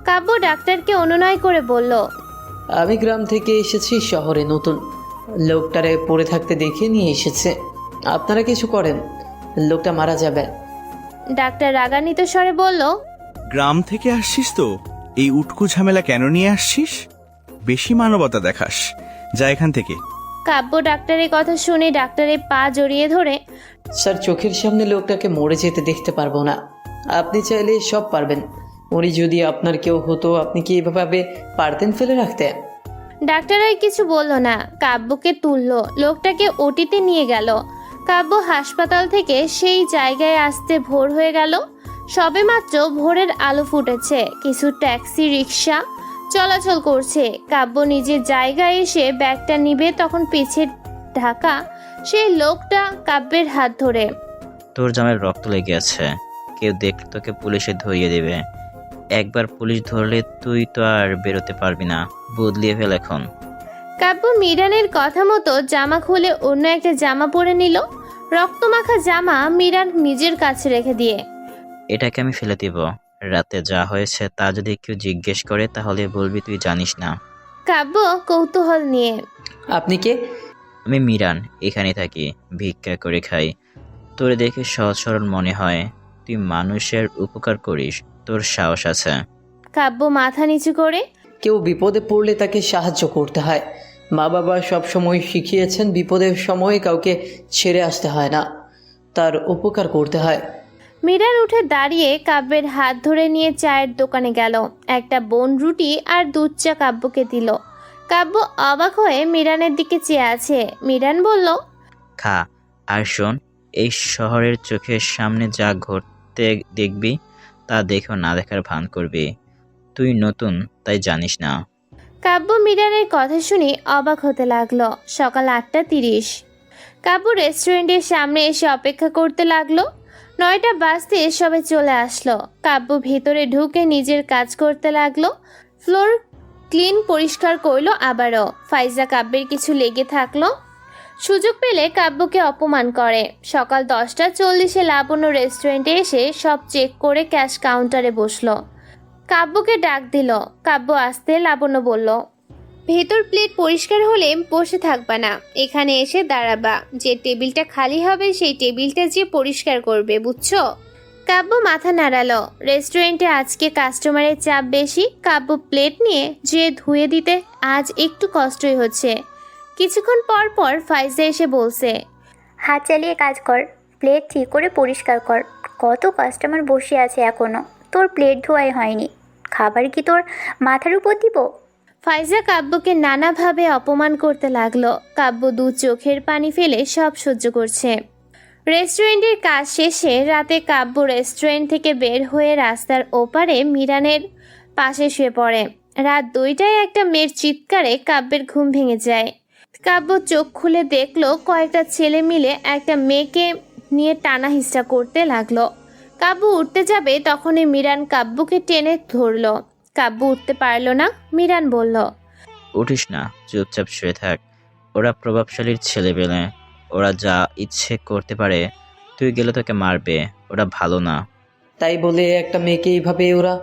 কাব্য ডাক্তারকে অনুনয় করে বলল, আমি গ্রাম থেকে এসেছি শহরে নতুন, লোকটারে পড়ে থাকতে দেখে নিয়ে এসেছে। আপনারা কিছু করেন, লোকটা মারা যাবে। ডাক্তার রাগান্বিত স্বরে বলল, গ্রাম থেকে আসছিস তো এই উটকো ঝামেলা কেন নিয়ে আসছিস? বেশি মানবতা দেখাস, যা এখান থেকে। কাব্য ডাক্তারের কথা শুনে ডাক্তারের পা জড়িয়ে ধরে, স্যার, চোখের সামনে লোকটাকে মরে যেতে দেখতে পারবো না। আপনি চাইলে সব পারবেন। উনি যদি আপনার কেউ হতো, আপনি কি এভাবে পারতেন ফেলে রাখতে? ডাক্তার আর কিছু বলল না। কাব্যকে তুললো, লোকটাকে ওটিতে নিয়ে গেল। কাব্য হাসপাতাল থেকে সেই জায়গায় আসতে ভোর হয়ে গেল। সবেমাত্র ভোরের আলো ফুটেছে। কিছু ট্যাক্সি রিক্সা চলাচল করছে। কাব্য নিজের জায়গায় এসে ব্যাগটা নিবে, তখন পিছে ঢাকা সেই লোকটা কাব্যের হাত ধরে, তোর জামায় রক্ত লেগে আছে, কেউ দেখলে তোকে পুলিশে ধরিয়ে দেবে। একবার পুলিশ ধরলে তুই তো আর বেরোতে পারবি না। বদলিয়ে ফেল এখন। কাব্য মিরানের কথা মতো জামা খুলে অন্য একটা জামা পরে নিল। রক্তমাখা জামা মিরান নিজের কাছে রেখে দিয়ে, এটাকে আমি ফেলে দিব। রাতে যা হয়েছে তা যদি কেউ জিজ্ঞেস করে তাহলে বলবি তুই জানিস না। কাব্য কৌতূহল নিয়ে, আপনি কে? আমি মিরান, এখানে থাকি, ভিক্ষা করে খাই। তোর দেখে সহজ সরল মনে হয়, তুই মানুষের উপকার করিস, তোর সাহস আছে। কাব্য মাথা নিচু করে, কেউ বিপদে পড়লে তাকে সাহায্য করতে হয়। মা বাবা সব সময় শিখিয়েছেন, বিপদের সময় কাউকে ছেড়ে আসতে হয় না, তার উপকার করতে হয়। মিরান উঠে দাঁড়িয়ে কাব্যের হাত ধরে নিয়ে চায়ের দোকানে গেল। একটা বোন রুটি আর দুধ চা কাব্যকে দিল। কাব্য অবাক হয়ে মিরানের দিকে চেয়ে আছে। মিরান বলল, খা আর শোন, এই শহরের চোখের সামনে যা ঘটতে দেখবি তা দেখেও না দেখার ভান করবি। তুই নতুন তাই জানিস না। কাব্য মিরানের কথা শুনে অবাক হতে লাগলো। সকাল 8:30। কাব্য রেস্টুরেন্টের সামনে এসে অপেক্ষা করতে লাগলো। 9টা বাজতে সবাই চলে আসলো। কাব্য ভেতরে ঢুকে নিজের কাজ করতে লাগলো। ফ্লোর ক্লিন পরিষ্কার করলো আবারও। ফাইজা কাব্যের কিছু লেগে থাকলো। সুযোগ পেলে কাব্যকে অপমান করে। সকাল 10:40 লাবণ্য রেস্টুরেন্টে এসে সব চেক করে ক্যাশ কাউন্টারে বসলো। কাব্যকে ডাক দিল। কাব্য আসতে লাবণ্য বলল, ভেতর প্লেট পরিষ্কার হলে বসে থাকবা না, এখানে এসে দাঁড়াবা। যে টেবিলটা খালি হবে সেই টেবিলটা যে পরিষ্কার করবে, বুঝছো? কাব্য মাথা নাড়ালো। রেস্টুরেন্টে আজকে কাস্টমারের চাপ বেশি। কাব্য প্লেট নিয়ে যে ধুয়ে দিতে আজ একটু কষ্টই হচ্ছে। কিছুক্ষণ পর পর ফাইজা এসে বলছে, হাত চালিয়ে কাজ কর, প্লেট ঠিক করে পরিষ্কার কর। কত কাস্টমার বসে আছে এখনো, তোর প্লেট ধোয়াই হয়নি। খাবার কি তোর মাথার উপর দিব? ফাইজা কাব্যকে নানাভাবে অপমান করতে লাগলো। কাব্য দু চোখের পানি ফেলে সব সহ্য করছে। রেস্টুরেন্টের কাজ শেষে রাতে কাব্য রেস্টুরেন্ট থেকে বের হয়ে রাস্তার ওপারে মিরানের পাশে শুয়ে পড়ে। রাত 2টায় একটা মেয়ের চিৎকারে কাব্যের ঘুম ভেঙে যায়। কাব্য চোখ খুলে দেখলো কয়েকটা ছেলে মিলে একটা মেয়েকে নিয়ে টানা হিস্টা করতে লাগলো। কাব্য উঠতে যাবে তখনই মিরান কাব্যকে টেনে ধরলো। কাব্য উঠতে পারলো না। মিরান বলল, উঠিস না, চুপচাপ শুয়ে থাক। ওরা প্রভাবশালীর ছেলেবেলে, ওরা যা ইচ্ছে করতে পারে। তুই গেলে তোকে মারবে, ওরা ভালো না। তাই বলে একটা মেয়েকে এইভাবে ওরা?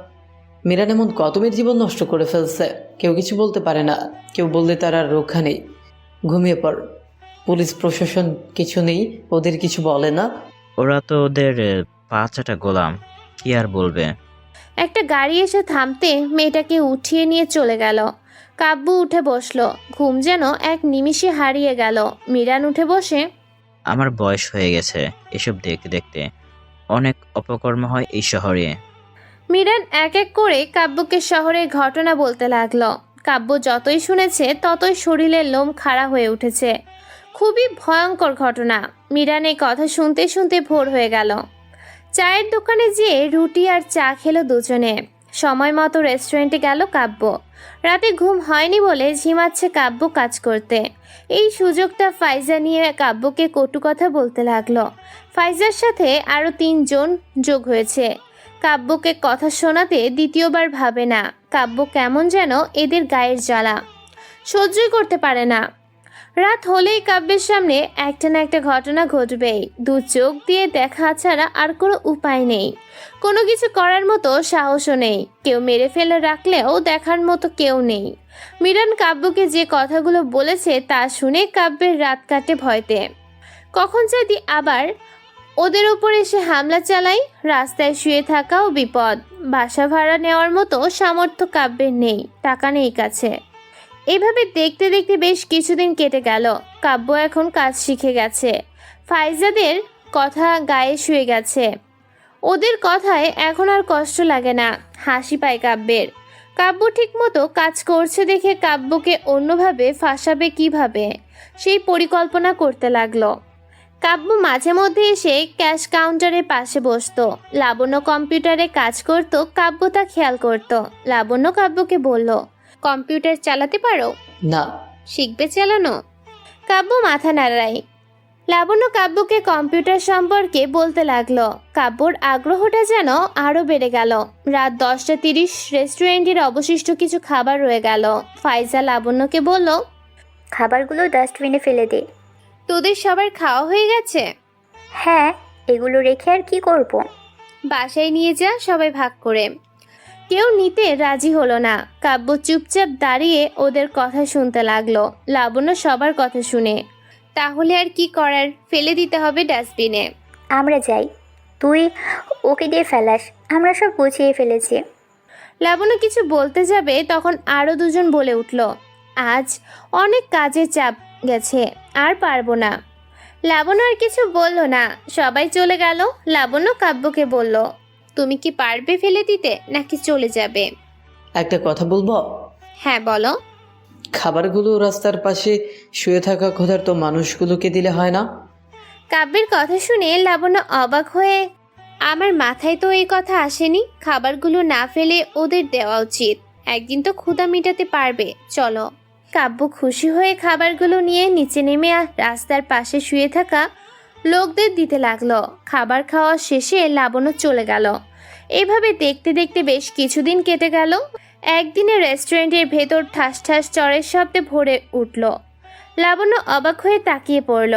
মিরান এমন কত মেয়ের জীবন নষ্ট করে ফেলছে, কেউ কিছু বলতে পারে না। কেউ বললে তার আর রক্ষা নেই। ঘুমিয়ে পড়। পুলিশ প্রশাসন কিছু নেই, ওদের কিছু বলে না? ওরা তো ওদের পাঁচটা গোলাম, কি আর বলবে। একটা গাড়ি এসে থামতে মেয়েটাকে উঠিয়ে নিয়ে চলে গেল। কাব্য উঠে বসলো। ঘুম যেন এক নিমিষে হারিয়ে গেল। মিরান উঠে বসে, আমার বয়স হয়ে গেছে এসব দেখতে দেখতে, অনেক অপকর্ম হয় এই শহরে। মিরান এক এক করে কাব্যকে শহরের ঘটনা বলতে লাগলো। কাব্য যতই শুনেছে ততই শরীরের লোম খাড়া হয়ে উঠেছে। খুবই ভয়ঙ্কর ঘটনা। মিরান এই কথা শুনতে শুনতে ভোর হয়ে গেল। চায়ের দোকানে যেয়ে রুটি আর চা খেলো দুজনে। সময় মতো রেস্টুরেন্টে গেল কাব্য। রাতে ঘুম হয়নি বলে ঝিমাচ্ছে কাব্য কাজ করতে। এই সুযোগটা ফাইজা নিয়ে কাব্যকে কটু কথা বলতে লাগলো। ফাইজার সাথে আরও 3 জন যোগ হয়েছে। কাব্যকে কথা শোনাতে দ্বিতীয়বার ভাবে না। কাব্য কেমন যেন এদের গায়ের জ্বালা সহ্যই করতে পারে না। রাত হলেই কাব্যের সামনে একটা না একটা ঘটনা ঘটবেই। 2 চোখ দিয়ে দেখা ছাড়া আর কোনো উপায় নেই। কোনো কিছু করার মতো সাহসও নেই। কেউ মেরে ফেলে রাখলেও দেখার মতো কেউ নেই। মিরান কাব্যকে যে কথাগুলো বলেছে তা শুনে কাব্যের রাত কাটে ভয়তে। কখন যদি আবার ওদের উপর এসে হামলা চালায়। রাস্তায় শুয়ে থাকাও বিপদ। বাসা ভাড়া নেওয়ার মতো সামর্থ্য কাব্যের নেই, টাকা নেই কাছে। এভাবে দেখতে দেখতে বেশ কিছুদিন কেটে গেল। কাব্য এখন কাজ শিখে গেছে। ফাইজাদের কথা গায়ে শুয়ে গেছে। ওদের কথায় এখন আর কষ্ট লাগে না, হাসি পায় কাব্যের। কাব্য ঠিক মতো কাজ করছে দেখে কাব্যকে অন্যভাবে ফাঁসাবে কিভাবে সেই পরিকল্পনা করতে লাগলো। কাব্য মাঝে মধ্যে এসে ক্যাশ কাউন্টারের পাশে বসতো। লাবণ্য কম্পিউটারে কাজ করত, কাব্য তা খেয়াল করত। লাবণ্য কাব্যকে বলল, কম্পিউটার চালাতে পারো? না। শিখবে চালানো? কাব্য মাথা নাড়ায়। লাবণ্য কাব্যকে কম্পিউটার সম্পর্কে বলতে লাগলো। কাব্যর আগ্রহটা যেন আরও বেড়ে গেল। রাত 10:30 রেস্টুরেন্টের অবশিষ্ট কিছু খাবার রয়ে গেল। ফাইজা লাবণ্যকে বলল, খাবারগুলো ডাস্টবিনে ফেলে দে। তোদের সবার খাওয়া হয়ে গেছে? হ্যাঁ, এগুলো রেখে আর কি করব? বাসায় নিয়ে যা, সবাই ভাগ করে। কেউ নিতে রাজি হলো না। কাব্য চুপচাপ দাঁড়িয়ে ওদের কথা শুনতে লাগলো। লাবণ্য সবার কথা শুনে, তাহলে আর কি করার, ফেলে দিতে হবে ডাস্টবিনে। আমরা যাই, তুই ওকে দিয়ে ফেলাস, আমরা সব গুছিয়ে ফেলেছি। লাবণ্য কিছু বলতে যাবে তখন আরও 2 জন বলে উঠল, আজ অনেক কাজের চাপ গেছে, আর পারবো না। লাবণ্য আর কিছু বলল না, সবাই চলে গেল। লাবণ্য কাব্যকে বলল, তুমি কি পারবে ফেলে দিতে নাকি চলে যাবে? একটা কথা বলবো? হ্যাঁ বলো। খাবারগুলো রাস্তার পাশে শুয়ে থাকা ক্ষুধার্ত মানুষগুলোকে দিলে হয় না? কাব্যের কথা শুনে লাবণ্য অবাক হয়ে, আমার মাথায় তো এই কথা আসেনি। খাবারগুলো না ফেলে ওদের দেওয়া উচিত। একদিন তো ক্ষুধা মেটাতে পারবে, চলো। কাব্য খুশি হয়ে খাবারগুলো নিয়ে নিচে নেমে রাস্তার পাশে শুয়ে থাকা লোকদের দিতে লাগলো। খাবার খাওয়া শেষে লাবণ্য চলে গেল। এভাবে দেখতে দেখতে বেশ কিছুদিন কেটে গেল। একদিনে রেস্টুরেন্টের ভেতর ঠাস ঠাস চড়ের শব্দে ভরে উঠল। লাবণ্য অবাক হয়ে তাকিয়ে পড়ল।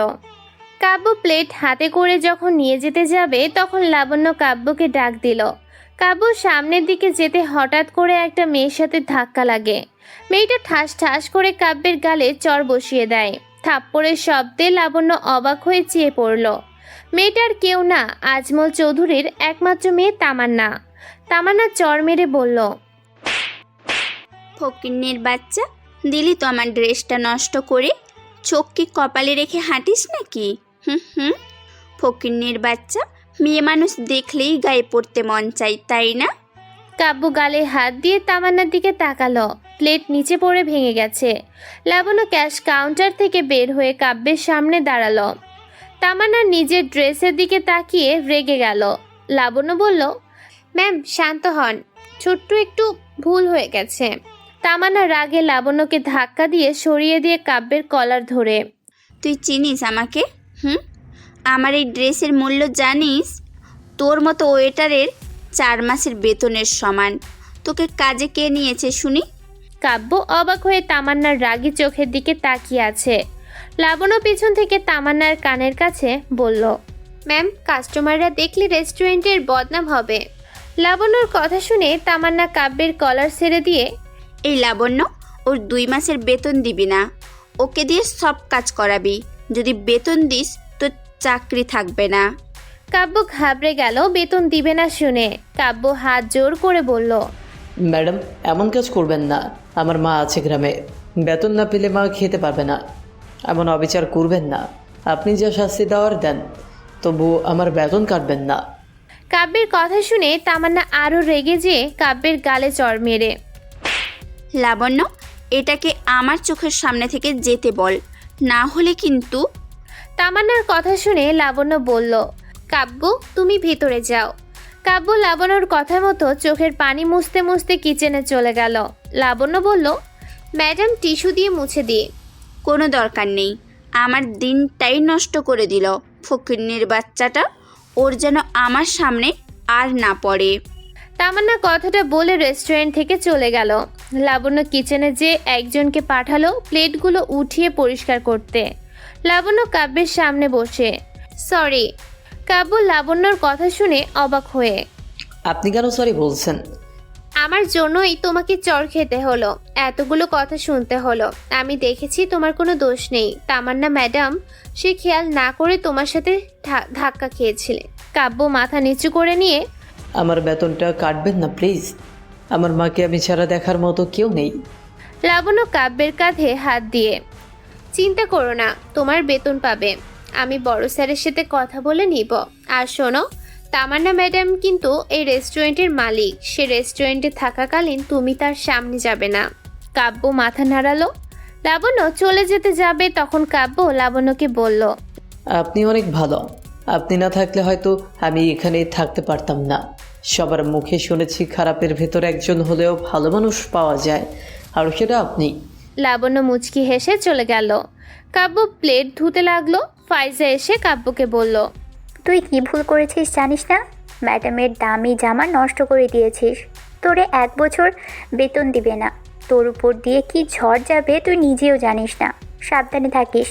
কাব্য প্লেট হাতে করে যখন নিয়ে যেতে যাবে তখন লাবণ্য কাব্যকে ডাক দিল। কাব্য সামনের দিকে যেতে হঠাৎ করে একটা মেয়ের সাথে ধাক্কা লাগে। মেয়েটা ঠাস ঠাস করে কাব্যের গালে চড় বসিয়ে দেয়। থাপ্পড়ের শব্দে লাবণ্য অবাক হয়ে চেয়ে পড়ল। মেয়েটার কেউ না, আজমল চৌধুরীর একমাত্র মেয়ে তামান্না। তামান্না চড় মেরে বলল, ফকিন্নির বাচ্চা, দিলি তো আমার ড্রেসটা নষ্ট করে। চোখ কি কপালে রেখে হাঁটিস নাকি? ফকিন্নির বাচ্চা, মেয়ে মানুষ দেখলেই গায়ে পড়তে মন চাই, তাই না? কাব্য গালে হাত দিয়ে তামান্নার দিকে তাকালো। প্লেট নিচে পড়ে ভেঙে গেছে। লাবণ্য ক্যাশ কাউন্টার থেকে বের হয়ে কাব্যের সামনে দাঁড়ালো। তামান্না নিজের ড্রেসের দিকে তাকিয়ে রেগে গেল। লাবণ্য বলল, ম্যাম শান্ত হন, ছোট্ট একটু ভুল হয়ে গেছে। তামান্না রাগে লাবণ্যকে ধাক্কা দিয়ে সরিয়ে দিয়ে কাব্যের কলার ধরে, তুই চিনিস আমাকে? আমার এই ড্রেসের মূল্য জানিস? তোর মতো ওয়েটারের 4 মাসের বেতনের সমান। তোকে কাজে কে নিয়েছে শুনি? কাব্য অবাক হয়ে তামান্নার রাগী চোখের দিকে তাকিয়ে আছে। লাবণ্য পিছন থেকে তামান্নার কানের কাছে বলল, ম্যাম কাস্টমাররা দেখলে রেস্টুরেন্টের বদনাম হবে। লাবণ্যর কথা শুনে তামান্না কাব্যের কলার ছেড়ে দিয়ে, এই লাবণ্য, ওর 2 মাসের বেতন দিবি না, ওকে দিয়ে সব কাজ করাবি। যদি বেতন দিস তো চাকরি থাকবে না। কাব্য ঘাবড়ে গেল বেতন দিবে না শুনে। কাব্য হাত জোর করে বলল, ম্যাডাম এমন কাজ করবেন না, আমার মা আছে গ্রামে, বেতন না পেলে মা খেতে পারবে না। এমন অবিচার করবেন না, আপনি যা শাস্তি দেওয়ার দেন, তবু আমার বেতন কাটবেন না। কাব্যের কথা শুনে তামান্না আরো রেগে যেয়ে কাব্যের গালে চড় মেরে, লাবণ্য, এটাকে আমার চোখের সামনে থেকে যেতে বল, না হলে কিন্তু। তামান্নার কথা শুনে লাবণ্য বলল, কাব্য তুমি ভেতরে যাও। কাব্য লাবণ্যর কথা মতো চোখের পানি মুছতে মুছতে কিচেনে চলে গেল। লাবণ্য বলল, ম্যাডাম টিস্যু দিয়ে মুছে দিয়ে। কোনো দরকার নেই, আমার দিনটাই নষ্ট করে দিল ফকিন্নির বাচ্চাটা। ওর যেন আমার সামনে আর না পড়ে। তামান্না কথাটা বলে রেস্টুরেন্ট থেকে চলে গেল। লাবণ্য কিচেনে যে একজনকে পাঠালো প্লেটগুলো উঠিয়ে পরিষ্কার করতে। লাবণ্য কাব্যের সামনে বসে, সরি। কাব্য লাবণ্যর কথা শুনে অবাক হয়ে, আপনি কেন সরি বলছেন? আমার জন্যই তোমাকে চড় খেতে হলো, এতগুলো কথা শুনতে হলো। আমি দেখেছি তোমার কোনো দোষ নেই তামান্না ম্যাডাম, সে খেয়াল না করে তোমার সাথে ধাক্কা খেয়েছিলে। কাব্য মাথা নিচু করে নিয়ে, আমার বেতনটা কাটবেন না প্লিজ, আমার মাকে আমি ছাড়া দেখার মতো কেউ নেই। লাবণ্য কাব্যের কাঁধে হাত দিয়ে, চিন্তা করো না, তোমার বেতন পাবে। আমি বড় স্যারের সাথে কথা বলে নিব। আর শোনো, তামান্না ম্যাডাম কিন্তু এই রেস্টুরেন্টের মালিক, সে রেস্টুরেন্টে থাকাকালীন তুমি তার সামনে যাবে না। কাব্য মাথা নাড়ালো। লাবণ্য চলে যেতে যাবে তখন কাব্য লাবণ্যকে বলল, আপনি অনেক ভালো, আপনি না থাকলে হয়তো আমি এখানে থাকতে পারতাম না। সবার মুখে শুনেছি খারাপের ভেতর একজন হলেও ভালো মানুষ পাওয়া যায়, আর সেটা আপনি। লাবণ্য মুচকি হেসে চলে গেল। কাব্য প্লেট ধুতে লাগলো। ফাইজা এসে কাব্যকে বলল, তুই কি ভুল করেছিস জানিস না? ম্যাডামের দামি জামা নষ্ট করে দিয়েছিস। তোরে 1 বছর বেতন দিবে না। তোর উপর দিয়ে কি ঝড় যাবে তুই নিজেও জানিস না, সাবধানে থাকিস।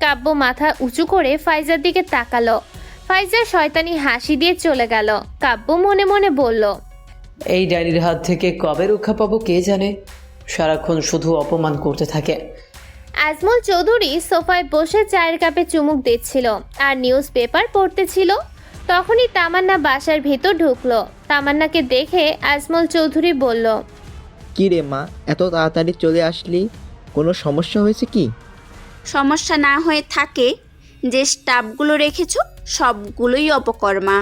কাব্য মাথা উঁচু করে ফাইজার দিকে তাকালো। ফাইজা শয়তানি হাসি দিয়ে চলে গেল। কাব্য মনে মনে বলল, এই ডায়েরির হাত থেকে কবে রক্ষা পাবো কে জানে, সারাক্ষণ শুধু অপমান করতে থাকে। আজমল চৌধুরী সোফায় বসে চায়ের কাপে চুমুক দিচ্ছিল আর নিউজ পেপার পড়তেছিল। তখনই তামান্না বাসার ভিতর ঢুকলো। তামান্নাকে দেখে আজমল চৌধুরী বলল, কি রে মা, এত তাড়াতাড়ি চলে আসলি, কোনো সমস্যা হয়েছে কি? সমস্যা না হয়ে থাকে, যে স্টাফগুলো রেখেছো সবগুলোই অপকর্মা।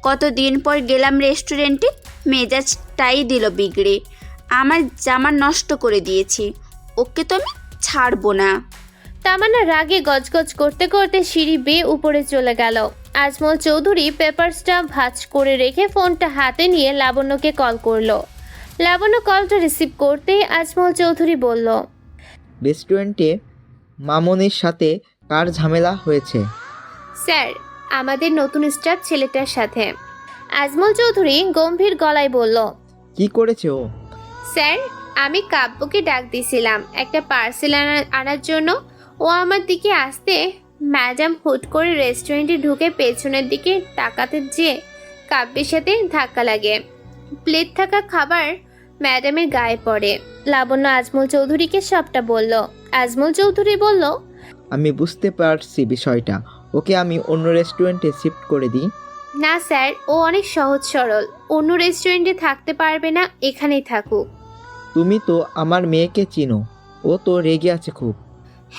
কতদিন পর গেলাম রেস্টুরেন্টে, মেজাজটাই দিল বিগড়ে। আমার জামা নষ্ট করে দিয়েছি, ওকে তো আমি ছাড়বো না। তামান্না রাগে গজগজ করতে করতে সিঁড়ি বেয়ে উপরে চলে গেল। আজমল চৌধুরী পেপারসটা ভাঁজ করে রেখে ফোনটা হাতে নিয়ে লাবণ্যকে কল করলো। লাবণ্য কলটা রিসিভ করতেই আজমল চৌধুরী বলল, রেস্টুরেন্টে মামনির সাথে কার ঝামেলা হয়েছে? স্যার, আমাদের নতুন স্টাফ ছেলেটার সাথে। আজমল চৌধুরী গম্ভীর গলায় বলল, কি করেছে ও? স্যার, আমি কাব্যকে ডাক দিয়েছিলাম একটা পার্সেল আনার জন্য। ও আমার দিকে আসতে ম্যাডাম হুট করে রেস্টুরেন্টে ঢুকে পেছনের দিকে তাকাতে যেয়ে কাব্যের সাথে ধাক্কা লাগে। প্লেট থাকা খাবার ম্যাডামের গায়ে পড়ে। লাবণ্য আজমল চৌধুরীকে সবটা বলল। আজমল চৌধুরী বলল, আমি বুঝতে পারছি বিষয়টা, ওকে আমি অন্য রেস্টুরেন্টে শিফট করে দিই। না স্যার, ও অনেক সহজ সরল, অন্য রেস্টুরেন্টে থাকতে পারবে না, এখানেই থাকুক। তুমি তো আমার মেয়েকে চিনো, ও তো রেগে আছে খুব।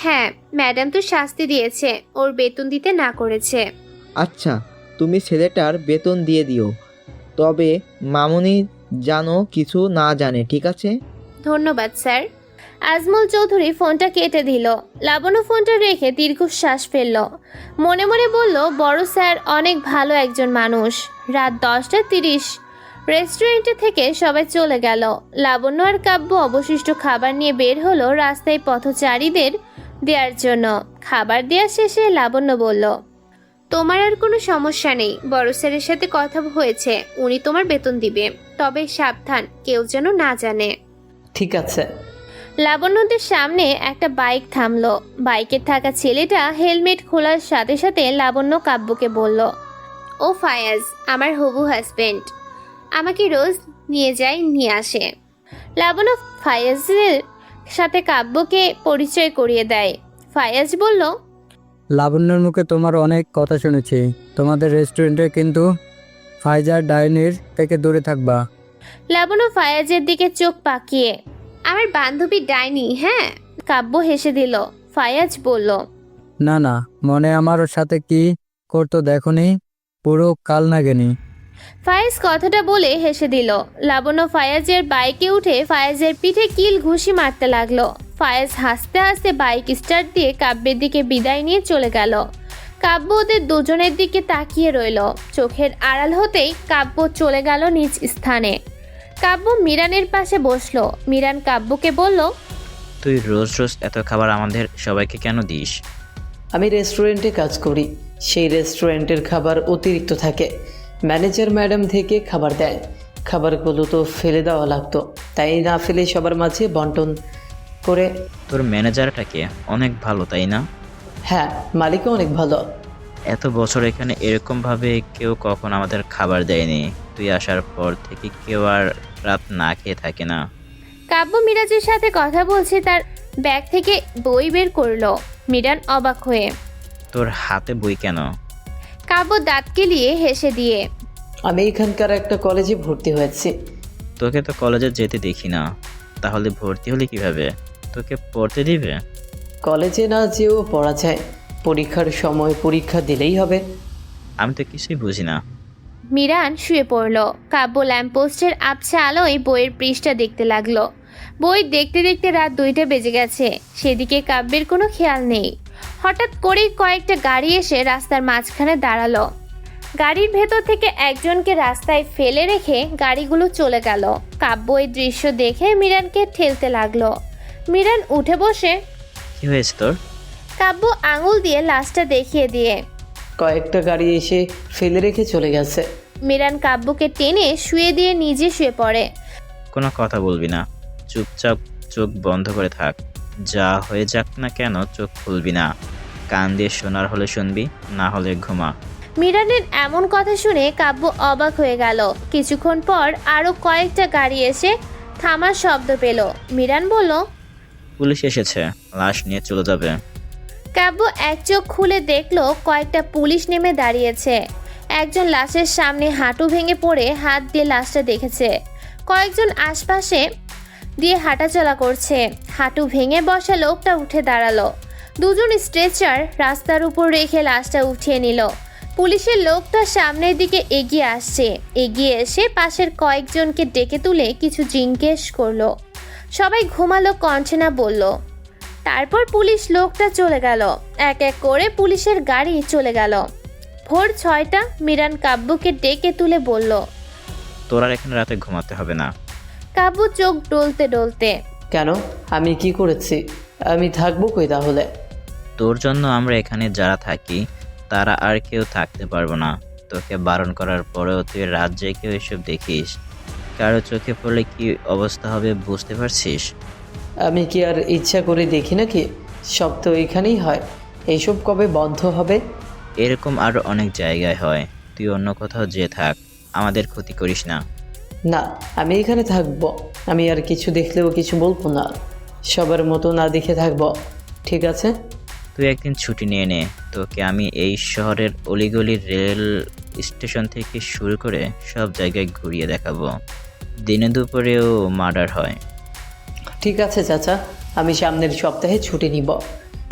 হ্যাঁ, ম্যাডাম তো শাস্তি দিয়েছে, ওর বেতন দিতে না করেছে। আচ্ছা, তুমি ছেলেটার বেতন দিয়ে দিও, তবে মামনি জানো কিছু না জানে, ঠিক আছে? ধন্যবাদ স্যার। আজমল চৌধুরী ফোনটা কেটে দিল। লাবণ্য ফোনটা রেখে দীর্ঘশ্বাস ফেলল। মনে মনে বলল, বড় স্যার অনেক ভালো একজন মানুষ। রাত 10:30 রেস্টুরেন্টে থেকে সবাই চলে গেল। লাবণ্য আর কাব্য অবশিষ্ট খাবার নিয়ে বের হলো রাস্তায় পথচারীদের দেওয়ার জন্য। খাবার দেওয়া শেষে লাবণ্য বলল, তোমার আর কোনো সমস্যা নেই, বড় স্যারের সাথে কথা হয়েছে, উনি তোমার বেতন দিবে, তবে সাবধান, কেউ যেন না জানে। ঠিক আছে। লাবণ্যদের সামনে একটা বাইক থামলো। বাইকে থাকা ছেলেটা হেলমেট খোলার সাথে সাথে লাবণ্য কাব্যকে বলল, ও ফায়াজ, আমার হবু হাজবেন্ড, আমাকে রোজ নিয়ে যায় নিয়ে আসে। লাবণ্য ফায়াজের সাথে কাব্যকে পরিচয় করিয়ে দেয়। ফায়াজ বলল, লাবণ্যর মুখে তোমার অনেক কথা শুনেছি। তোমাদের রেস্টুরেন্টে কিন্তু ফাইজার ডাইনির থেকে দূরে থাকবা। লাবণ্য ফায়াজের দিকে চোখ পাকিয়ে, আমার বান্ধবী ডাইনি? হ্যাঁ। কাব্য হেসে দিল। ফায়াজ বলল, না না, মনে আমার ওর সাথে কি করতো দেখনি, পুরো কাল নাগেনি। ফায়াজ কথাটা বলে হেসে দিল। লাবণ্য ফায়াজের বাইকে উঠে ফায়াজের পিঠে কিল ঘুষি মারতে লাগলো। ফায়াজ হাসতে হাসতে বাইক স্টার্ট দিয়ে কাব্যের দিকে বিদায় নিয়ে চলে গেল। কাব্য ওদের দুজনের দিকে তাকিয়ে রইল। চোখের আড়াল হতেই কাব্য চলে গেল নিজ স্থানে। কাব্য মিরানের পাশে বসলো। মিরান কাব্যকে বলল, তুই রোজ রোজ এত খাবার আমাদের সবাইকে কেন দিস? আমি রেস্টুরেন্টে কাজ করি, সেই রেস্টুরেন্টের খাবার অতিরিক্ত থাকে। ম্যানেজার ম্যাডাম থেকে খাবার দেয়, খাবারগুলো তো ফেলে দেওয়া লাগতো, তাই না ফেলে সবার মাঝে বন্টন করে। তোর ম্যানেজারটাকে অনেক ভালো, তাই না? হ্যাঁ, মালিকও অনেক ভালো। এত বছর এখানে এরকমভাবে কেউ কখন আমাদের খাবার দেয়নি। তুই আসার পর থেকে কেউ আর রাত না খেয়ে থাকে না। কাব্য মিরাজের সাথে কথা বলছে, তার ব্যাগ থেকে বই বের করলো। মিরান অবাক হয়ে, তোর হাতে বই কেন? কাব্য দাঁত কেলিয়ে হেসে দিয়ে, আমি এখানকার একটা কলেজে ভর্তি হয়েছি। তোকে তো কলেজে যেতে দেখি না, তাহলে ভর্তি হলে কিভাবে? তোকে পড়তে দিবে? কলেজে না যেও পড়া যায়, পরীক্ষার সময় পরীক্ষা দিলেই হবে। আমি তো কিছুই বুঝি না। মিরান শুয়ে পড়ল। কাব্য ল্যাম্পপোস্টের আবছা আলোয় বইয়ের পৃষ্ঠা দেখতে লাগলো। বই দেখতে দেখতে রাত 2টা বেজে গেছে। সেদিকে কাব্যের কোনো খেয়াল নেই। হঠাৎ করেই কয়েকটা গাড়ি এসে রাস্তার মাঝখানে দাঁড়ালো। গাড়ির ভেতর থেকে একজনকে রাস্তায় ফেলে রেখে গাড়িগুলো চলে গেল। কাব্য এই দৃশ্য দেখে মিরানকে ঠেলতে লাগলো। মিরান উঠে বসে, কি হয়েছে তোর? কাব্য আঙুল দিয়ে লাশটা দেখিয়ে দিয়ে, কয়েকটা গাড়ি এসে ফেলে রেখে চলে গেছে। মিরান কাব্যকে টেনে শুয়ে দিয়ে নিজে শুয়ে পড়ে। কোনো কথা বলবি না, চুপচাপ চোখ বন্ধ করে থাক। যা হয়ে যাক না কেন চোখ খুলবি না। কান দিয়ে শোনার হলে শুনবি, না হলে ঘুমা। মিরানের এমন কথা শুনে কাব্য অবাক হয়ে গেল। কিছুক্ষণ পর আরো কয়েকটা গাড়ি এসে থামার শব্দ পেল। মিরান বলল, পুলিশ এসেছে, লাশ নিয়ে চলে যাবে। কাব্য এক চোখ খুলে দেখলো কয়েকটা পুলিশ নেমে দাঁড়িয়েছে। একজন লাশের সামনে হাঁটু ভেঙে পড়ে হাত দিয়ে লাশটা দেখেছে। কয়েকজন আশপাশে দিয়ে হাঁটাচলা করছে। হাঁটু ভেঙে বসা লোকটা উঠে দাঁড়ালো। দুজন স্ট্রেচার রাস্তার উপর রেখে লাশটা উঠিয়ে নিল। পুলিশের লোকটা সামনের দিকে এগিয়ে আসছে। এগিয়ে এসে পাশের কয়েকজনকে ডেকে তুলে কিছু জিজ্ঞেস করলো। সবাই ঘুমালো কণ্ঠে না বলল। তারপর পুলিশ লোকটা চলে গেল। এক এক করে পুলিশের গাড়ি চলে গেল। ভোর 6টা। মিরান কাব্যকে ডেকে তুলে বলল, তোর আর এখানে রাতে ঘুমাতে হবে না। কাব্য চোখ ডলতে ডলতে, কেন? আমি কি করেছি? আমি থাকবো কই তাহলে? তোর জন্য আমরা এখানে যারা থাকি তারা আর কেউ থাকতে পারবো না। তোকে বারণ করার পরেও তুই রাত জেগে এসব দেখিস। কারো চোখে পড়লে কি অবস্থা হবে বুঝতে পারছিস? আমি কি আর ইচ্ছা করে দেখি নাকি? সব তো এখানেই হয়। এইসব কবে বন্ধ হবে? এরকম আরো অনেক জায়গায় হয়। তুই অন্য কোথাও যেয়ে থাক, আমাদের ক্ষতি করিস না। না, আমি এখানে থাকবো। আমি আর কিছু দেখলেও কিছু বলবো না। সবার মতো না দেখে থাকবো, ঠিক আছে? তুই একদিন ছুটি নিয়ে নে, তোকে আমি এই শহরের অলিগলির রেল স্টেশন থেকে শুরু করে সব জায়গায় ঘুরিয়ে দেখাবো। দিনে দুপুরেও মার্ডার হয়। ঠিক আছে চাচা, আমি সামনের সপ্তাহে ছুটি নিব।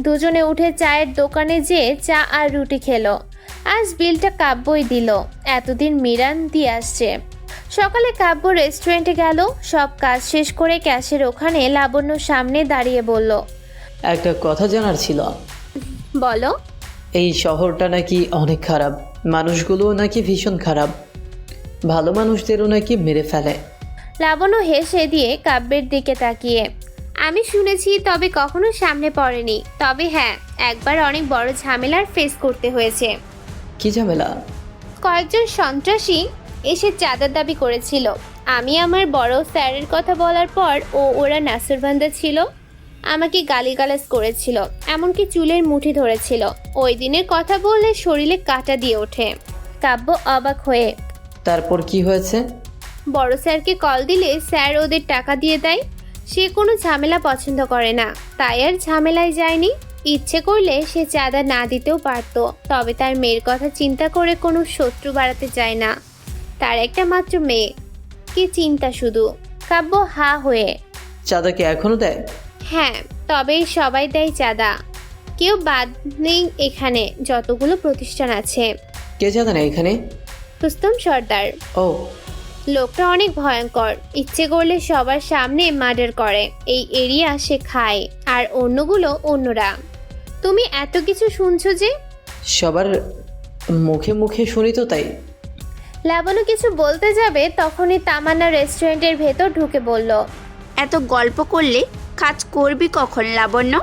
দুজনে উঠে চায়ের দোকানে যেয়ে চা আর রুটি খেলো। আজ বিলটা কাব্যই দিল। এতদিন মিরান দিয়ে আসছে। সকালে কাব্য রেস্টুরেন্টে গেল। সব কাজ শেষ করে ক্যাশের ওখানে লাবণ্য সামনে দাঁড়িয়ে বলল, একটা কথা জানার ছিল। বলো। এই শহরটা নাকি অনেক খারাপ, মানুষগুলোও নাকি ভীষণ খারাপ, ভালো মানুষদেরও নাকি মেরে ফেলে। লাবণ্য হেসে দিয়ে কাব্যের দিকে তাকিয়ে, আমি শুনেছি, তবে কখনো সামনে পড়েনি। তবে হ্যাঁ, একবার অনেক বড় ঝামেলার ফেস করতে হয়েছে। কি ঝামেলা? কয়েকজন সন্ত্রাসী এসে চাঁদার দাবি করেছিল। আমি আমার বড় স্যারের কথা বলার পর ওরা নাসুরবান্দা ছিল, আমাকে গালিগালাজ করেছিল, এমনকি চুলের মুঠি ধরেছিল। ওই দিনের কথা বললে শরীরে কাঁটা দিয়ে ওঠে। কাব্য অবাক হয়ে, তারপর কি হয়েছে? বড় স্যারকে কল দিলে স্যার ওদের টাকা দিয়ে দেয়। সে কোনো ঝামেলা পছন্দ করে না, তাই আর ঝামেলায় যায়নি। ইচ্ছে করলে সে চাঁদা না দিতেও পারত, তবে তার মেয়ের কথা চিন্তা করে কোনো শত্রু বাড়াতে চায় না। তার একটা মাত্র মেয়ে, কি চিন্তা শুধু। কাব্য হা হয়ে। চাঁদা কি এখনো দেয়? হ্যাঁ, তবেই সবাই দেয় চাঁদা, কেউ বাদ নেই এখানে, যতগুলো প্রতিষ্ঠান আছে। কে চাঁদা নেয় এখানে? রুস্তম সর্দার। ও, লোকটা অনেক ভয়ঙ্কর, ইচ্ছে করলে সবার সামনে মার্ডার করে। এই এরিয়া সে খায়, আর অন্যগুলো অন্যরা। তুমি এত কিছু শুনছো যে? সবার মুখে মুখে শুনি তো, তাই। লাবণ্য কিছু বলতে যাবে তখনই তামান্না রেস্টুরেন্টের ভেতর ঢুকে বলল, এত গল্প করলে কাজ করবি কখন লাবণ্য?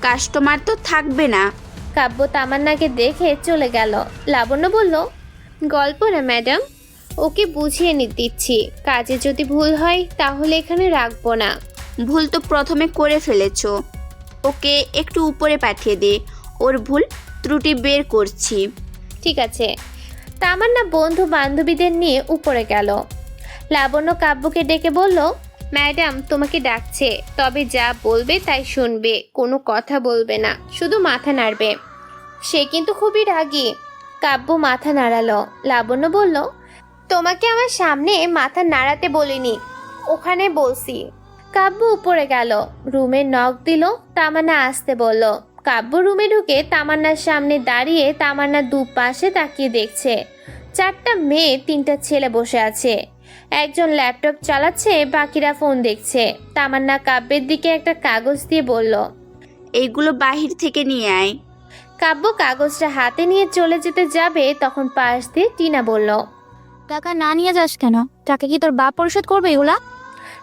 কাস্টমার তো থাকবে না। কাব্য তামান্নাকে দেখে চলে গেল। লাবণ্য বলল, গল্প না ম্যাডাম, ওকে বুঝিয়ে দিচ্ছি। কাজে যদি ভুল হয় তাহলে এখানে রাখবো না। ভুল তো প্রথমে করে ফেলেছো, ওকে একটু উপরে পাঠিয়ে দে, ওর ভুল ত্রুটি বের করছি। ঠিক আছে। তামান্না বন্ধু বান্ধবীদের নিয়ে উপরে গেল। লাবণ্য কাব্যকে ডেকে বলল, ম্যাডাম তোমাকে ডাকছে, তবে যা বলবে তাই শুনবে, কোনো কথা বলবে না, শুধু মাথা নাড়বে। সে কিন্তু খুবই রাগী। কাব্য মাথা নাড়ালো। লাবণ্য বলল, তোমাকে আমার সামনে মাথা নাড়াতে বলিনি, ওখানে বলছি। কাব্য উপরে গেল, রুমে নক দিল। তামান্না আসতে বলল। কাব্য রুমে ঢুকে তামান্নার সামনে দাঁড়িয়ে তামান্না দুপাশে তাকিয়ে দেখছে। 4টা মেয়ে 3টা ছেলে বসে আছে। একজন ল্যাপটপ চালাচ্ছে, বাকিরা ফোন দেখছে। তামান্না কাব্যের দিকে একটা কাগজ দিয়ে বলল, এইগুলো বাহির থেকে নিয়ে আয়। কাব্য কাগজটা হাতে নিয়ে চলে যেতে যাবে, তখন পাশ দিয়ে টিনা বলল, টাকা না নিয়ে যাস কেন? টাকা কি তোর বাপ পরিশোধ করবে এগুলা?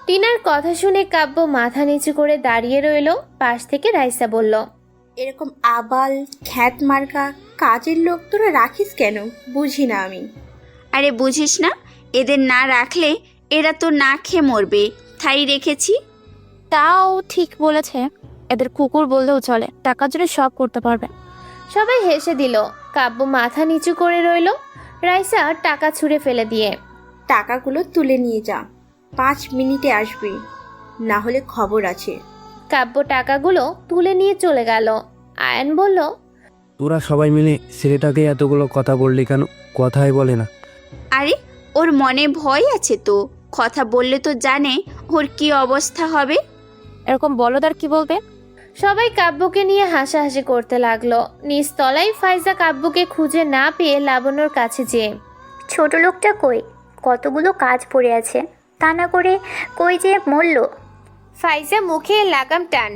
টিনার কথা শুনে কাব্য মাথা নিচু করে দাঁড়িয়ে রইল। পাশ থেকে রাইসা বলল, এরকম আবাল খ্যাত মার্কা কাজের লোক তোরা রাখিস কেন, বুঝি না আমি। আরে বুঝিস না, এদের না রাখলে এরা তো না খেয়ে মরবে, তাই রেখেছি। তাও ঠিক বলেছে, এদের কুকুর বললেও চলে, টাকার জন্য সব করতে পারবে। সবাই হেসে দিল। কাব্য মাথা নিচু করে রইল। রাইসা টাকা ছুঁড়ে ফেলে দিয়ে, টাকাগুলো তুলে নিয়ে যা, 5 মিনিটে আসবি, না হলে খবর আছে। কাব্য টাকাগুলো তুলে নিয়ে চলে গেল। আয়ান বলল, তোরা সবাই মিলে ছেলেটাকে এতগুলো কথা বললি কেন? কথাই বলে না। আরে ওর মনে ভয় আছে তো, কথা বললে তো জানে ওর কি অবস্থা হবে। এরকম বলদার কি বলবে? সবাই কাব্যকে নিয়ে হাসাহাসি করতে লাগলো। নিচতলায় ফাইজা কাব্যকে খুঁজে না পেয়ে লাবণ্যর কাছে যেয়ে, ছোট লোকটা কই? কতগুলো কাজ পড়ে আছে, তা না করে কই যে মরল। ফাইজা মুখে লাগাম টান,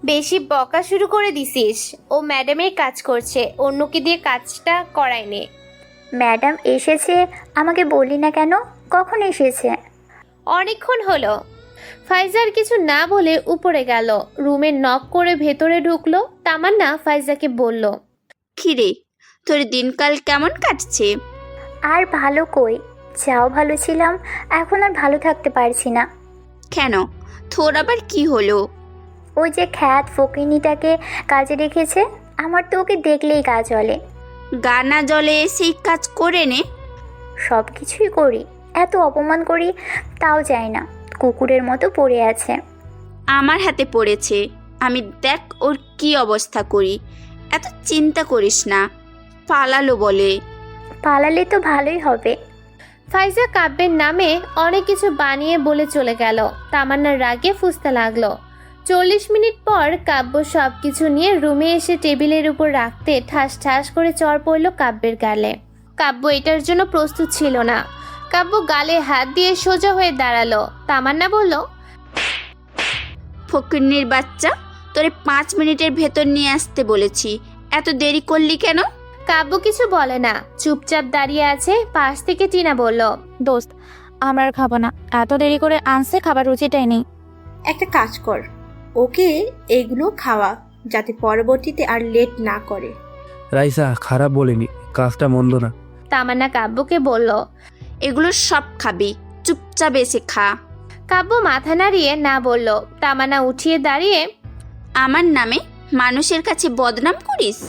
বেশি বকা শুরু করে দিছিস। ও ম্যাডামের কাজ করছে, অন্যকে দিয়ে কাজটা করায় নে। ম্যাডাম এসেছে, আমাকে বললি না কেন? কখন এসেছে? অনেকক্ষণ হলো। ফাইজার কিছু না বলে উপরে গেল। রুমে নক করে ভেতরে ঢুকলো। তামান্না ফাইজাকে বলল, কিরে তোর দিনকাল কেমন কাটছে? আর ভালো কই, যাও ভালো ছিলাম, এখন আর ভালো থাকতে পারছি না। কেন, তোর আবার কি হলো? ওই যে খ্যাত ফকিনিটাকে কাজে রেখেছে, আমার তো ওকে দেখলেই গা জ্বলে। গানা জলে সেই কাজ করে নে। সব কিছুই করি, এত অপমান করি তাও যায় না, কুকুরের মতো পড়ে আছে। আমার হাতে পড়েছে, আমি দেখ ওর কি অবস্থা করি। এত চিন্তা করিস না, পালালো বলে। পালালে তো ভালোই হবে। ফাইজা কাব্যের নামে অনেক কিছু বানিয়ে বলে চলে গেল। তামান্নার রাগে ফুঁসতে লাগলো। 40 মিনিট পর কাব্য সব কিছু নিয়ে রুমে এসে টেবিলের উপর রাখতে ঠাস ঠাস করে চড় পড়ল কাব্যের গালে। কাব্য এটার জন্য প্রস্তুত ছিল না। কাব্য গালে হাত দিয়ে সোজা হয়ে দাঁড়ালো। তামান্না বলল, ফকিন্নির বাচ্চা, তোরে 5 মিনিটের ভেতর নিয়ে আসতে বলেছি, এত দেরি করলি কেন? কাব্য কিছু বলে না, চুপচাপ দাঁড়িয়ে আছে। পাশ থেকে টিনা বলল, দোস্ত আমরা আর খাবো না, এত দেরি করে আনছে, খাবার রুচিটাই নেই। একটা কাজ কর, ওকে এগুলো খাওয়া, যাতে পরবর্তীতে আর লেট না করে। রাইসা খারাপ বলিনি, কাজটা মন্দ না। তামান্না কাব্যকে বলল, এগুলো সব খাবি, চুপচাপ এসে খা। কাব্য মাথা নাড়িয়ে না বলল। তামান্না উঠিয়ে দাঁড়িয়ে, আমার নামে মানুষের কাছে বদনাম করিস?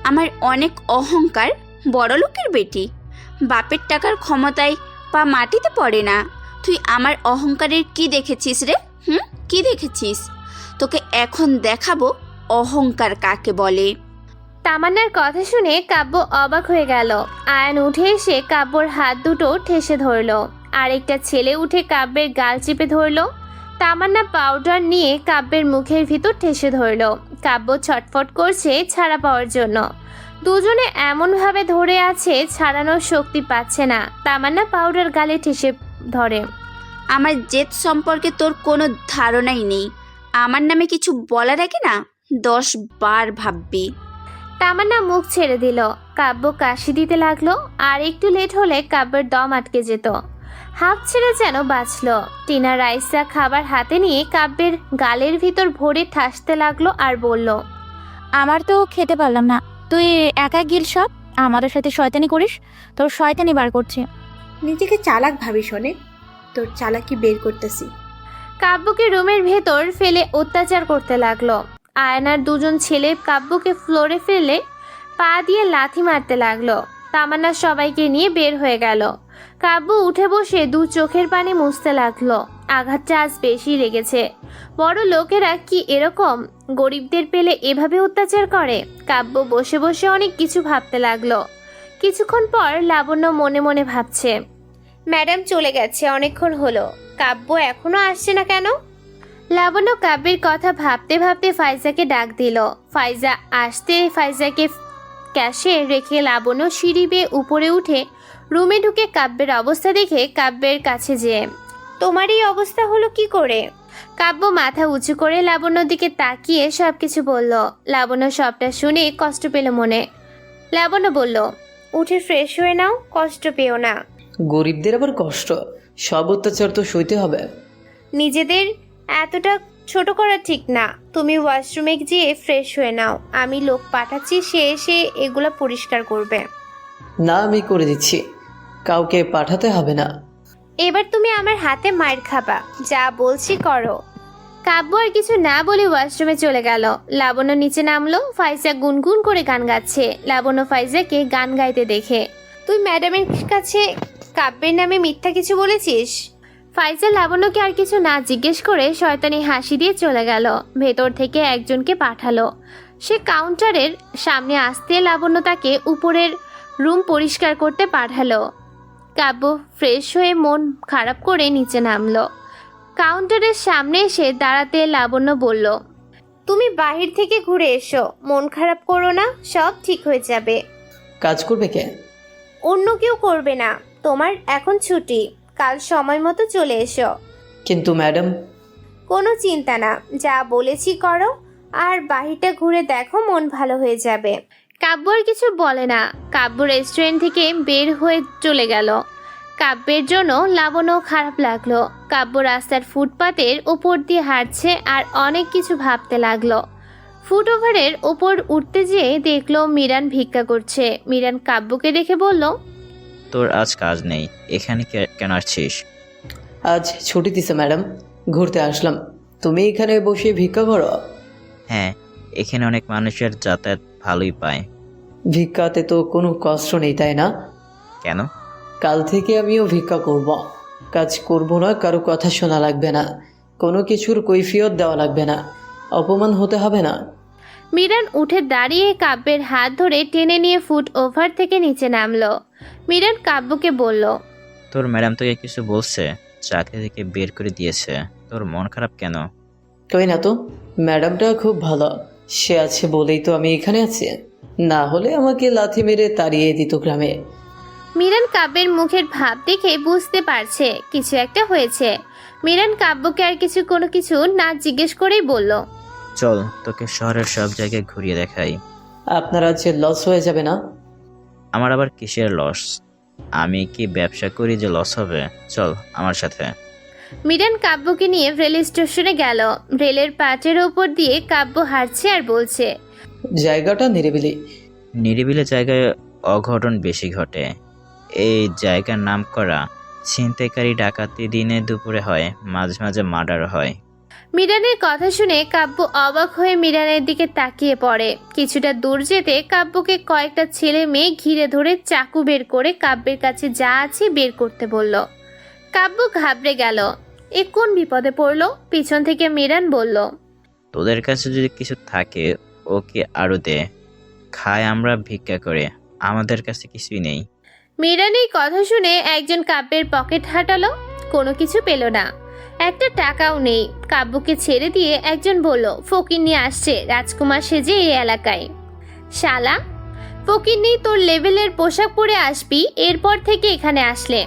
আমার অনেক অহংকার, বড় লোকের বেটি, বাপের টাকার ক্ষমতায় পা মাটিতে পড়ে না। তুই আমার অহংকারের কি দেখেছিস রে? কি দেখেছিস? তোকে এখন দেখাবো অহংকার কাকে বলে। তামান্নার কথা শুনে কাব্য অবাক হয়ে গেল। আয়ান উঠে এসে কাব্যর হাত দুটো ঠেসে ধরলো। আরেকটা ছেলে উঠে কাব্যের গাল চেপে ধরলো। তামান্না পাউডার নিয়ে কাব্যের মুখের ভিতর ঠেসে ধরলো। কাব্য ছটফট করছে ছাড়া পাওয়ার জন্য। দুজনে এমনভাবে ধরে আছে, ছাড়ানোর শক্তি পাচ্ছে না। তামান্না পাউডার গালে ঠেসে ধরে। আমার জেদ সম্পর্কে তোর কোনো ধারণাই নেই। আমার নামে কিছু বলার আগে না 10 বার ভাববি। তামান্না মুখ ছেড়ে দিল। কাব্য কাশি দিতে লাগলো। আর একটু লেট হলে কাব্যের দম আটকে যেত। হাফ ছেড়ে যেন বাঁচল। টিনা রাইসা খাবার হাতে নিয়ে কাব্যের গালের ভিতর ভরে ঠাসতে লাগলো আর বলল, আমার তো খেতে পারলাম না, তুই একা গিল সব, আমাদের সাথে শয়তানি করিস, তোর শয়তানি বার করছে। নিজেকে চালাক ভাবি শোনে, তোর চালাকি বের করতেছি। কাব্যকে রুমের ভেতর ফেলে অত্যাচার করতে লাগলো। আয়নার দুজন ছেলে কাব্যকে ফ্লোরে ফেলে পা দিয়ে লাথি মারতে লাগলো। তামান্না সবাইকে নিয়ে বের হয়ে গেল। কাব্য উঠে বসে দু চোখের পানি মুছতে লাগলো। আঘাতটা আজ বেশি লেগেছে। বড় লোকেরা কি এরকম গরিবদের পেলে এভাবে অত্যাচার করে? কাব্য বসে বসে অনেক কিছু ভাবতে লাগলো। কিছুক্ষণ পর লাবণ্য মনে মনে ভাবছে, ম্যাডাম চলে গেছে অনেকক্ষণ হলো, কাব্য এখনো আসছে না কেন? লাবণ্য কাব্যের কথা ভাবতে ভাবতে ফাইজাকে ডাক দিল। ফাইজা আসতে ফাইজাকে ক্যাশে রেখে লাবণ্য সিঁড়ি বেয়ে উপরে উঠে রুমে ঢুকে কাব্যের অবস্থা দেখে কাব্যের কাছে যেয়ে, তোমার এই অবস্থা হলো কি করে? কাব্য মাথা উঁচু করে লাবণ্যর দিকে তাকিয়ে সবকিছু বলল। লাবণ্য সবটা শুনে কষ্ট পেল মনে। লাবণ্য বলল, উঠে ফ্রেশ হয়ে নাও, কষ্ট পেও না। গরিবদের আবার কষ্ট? সব অত্যাচার তো সইতে হবে। নিজেদের এতটা ছোট করা ঠিক না। তুমি ওয়াশরুমে গিয়ে ফ্রেশ হয়ে নাও, আমি লোক পাঠাচ্ছি, সে এসে এগুলো পরিষ্কার করবে। না, আমি করে দিচ্ছি, কাউকে পাঠাতে হবে না। এবার তুমি আমার হাতে মার খাবা, যা বলছি করো। কাব্য আর কিছু না বলে ওয়াশরুমে চলে গেল। লাবণ্য নিচে নামলো। ফাইজা গুনগুন করে গান গাচ্ছে। লাবণ্য ফাইজাকে গান গাইতে দেখে, তুই ম্যাডামের কাছে কাব্যের নামে মিথ্যা কিছু বলেছিস? ফাইজা লাবণ্যকে আর কিছু না জিজ্ঞেস করে শয়তানি হাসি দিয়ে চলে গেল। ভেতর থেকে একজনকে পাঠালো। সে কাউন্টারের সামনে আসতে লাবণ্য তাকে উপরের রুম পরিষ্কার করতে পাঠালো। কাব্য ফ্রেশ হয়ে মন খারাপ করে নিচে নামলো। কাউন্টারের সামনে এসে দাঁড়াতে লাবণ্য বলল, তুমি বাহির থেকে ঘুরে এসো, মন খারাপ করো না, সব ঠিক হয়ে যাবে। কাজ করবে কে? অন্য কেউ করবে না, তোমার এখন ছুটি, কাল সময় মতো চলে এসো। কিন্তু ম্যাডাম। কোনো চিন্তা না, যা বলেছি করো, আর বাহিরটা ঘুরে দেখো, মন ভালো হয়ে যাবে। কাব্য আর কিছু বলে না। কাব্য রেস্টুরেন্ট থেকে বের হয়ে চলে গেল। কাব্যের জন্য লাবণ্য খারাপ লাগলো। কাব্য রাস্তার ফুটপাতের উপর দিয়ে হাঁটছে আর অনেক কিছু ভাবতে লাগলো। ফুটওভারের ওপর উঠতে যেয়ে দেখলো মিরান ভিক্ষা করছে। মিরান কাব্যকে দেখে বলল, তোর আজ কাজ নেই, এখানে কেন আসছিস? আজ ছুটি দিছে ম্যাডাম, ঘুরতে আসলাম। তুমি এখানে বসে ভিক্ষা করো? হ্যাঁ, এখানে অনেক মানুষের যাতায়াত ভালোই পায়। ভিক্ষাতে তো কোনো কষ্ট নেই, তাই না? কেন? কাল থেকে আমিও ভিক্ষা করব। কাজ করব না, কারো কথা শোনা লাগবে না, কোনো কিছুর কৈফিয়ত দেওয়া লাগবে না, অপমান হতে হবে না। মিরান উঠে দাঁড়িয়ে কাব্যের হাত ধরে টেনে নিয়ে ফুট ওভার থেকে নিচে নামলো। মিরান কাব্যকে বলল, তোর ম্যাডাম তোকে কিছু বলছে? চাকরি থেকে বের করে দিয়েছে, তোর মন খারাপ কেন? কই না তো, ম্যাডামটা খুব ভালো, সে আছে বলেই তো আমি এখানে আছি, না হলে আমাকে লাথি মেরে তাড়িয়ে দিত গ্রামে। মিরান কাব্যের মুখের ভাব দেখে বুঝতে পারছে কিছু একটা হয়েছে। মিরান কাব্যকে আর কোনো কিছু না জিজ্ঞেস করেই বলল, চল তোকে শহরের সব জায়গায় ঘুরিয়ে দেখাই। আপনার আজ লস হয়ে যাবে না? আমার আবার কিসের লস? আমি কি ব্যবসা করি যে লস হবে? চল আমার সাথে। মিরান কাব্যকে নিয়ে রেল স্টেশনে গেল। রেলের পাটের ওপর দিয়ে কাব্য হাঁটছে আর বলছে, জায়গাটা নিরিবিলি। নিরিবিলি জায়গায় অঘটন বেশি ঘটে। এই জায়গার নাম করা ছিনতাইকারী ডাকাতি দিনে দুপুরে হয়, মাঝে মাঝে মার্ডার হয়। মিরানের কথা শুনে কাব্য অবাক হয়ে মিরানের দিকে তাকিয়ে পড়ে। কিছুটা দূর যেতে কাব্যকে কয়েকটা ছেলে মেয়ে ঘিরে ধরে চাকু বের করে কাব্যের কাছে যা আছে বের করতে বলল। কাব্য ঘাবড়ে গেল, এ কোন বিপদে পড়লো? পিছন থেকে মিরান বলল, তোদের কাছে যদি কিছু থাকে ওকে আরো দে, খাই আমরা ভিক্ষা করে, আমাদের কাছে কিছুই নেই। মিরান এই কথা শুনে একজন কাব্যের পকেট হাঁটালো, কোনো কিছু পেল না, একটা টাকাও নেই। কাব্যকে ছেড়ে দিয়ে একজন বলল, ফকিন্নি আসছে রাজকুমার সেজে এই এলাকায়। শালা ফকিন্নি, তোর লেভেলের পোশাক পরে আসবি এরপর থেকে এখানে আসলে।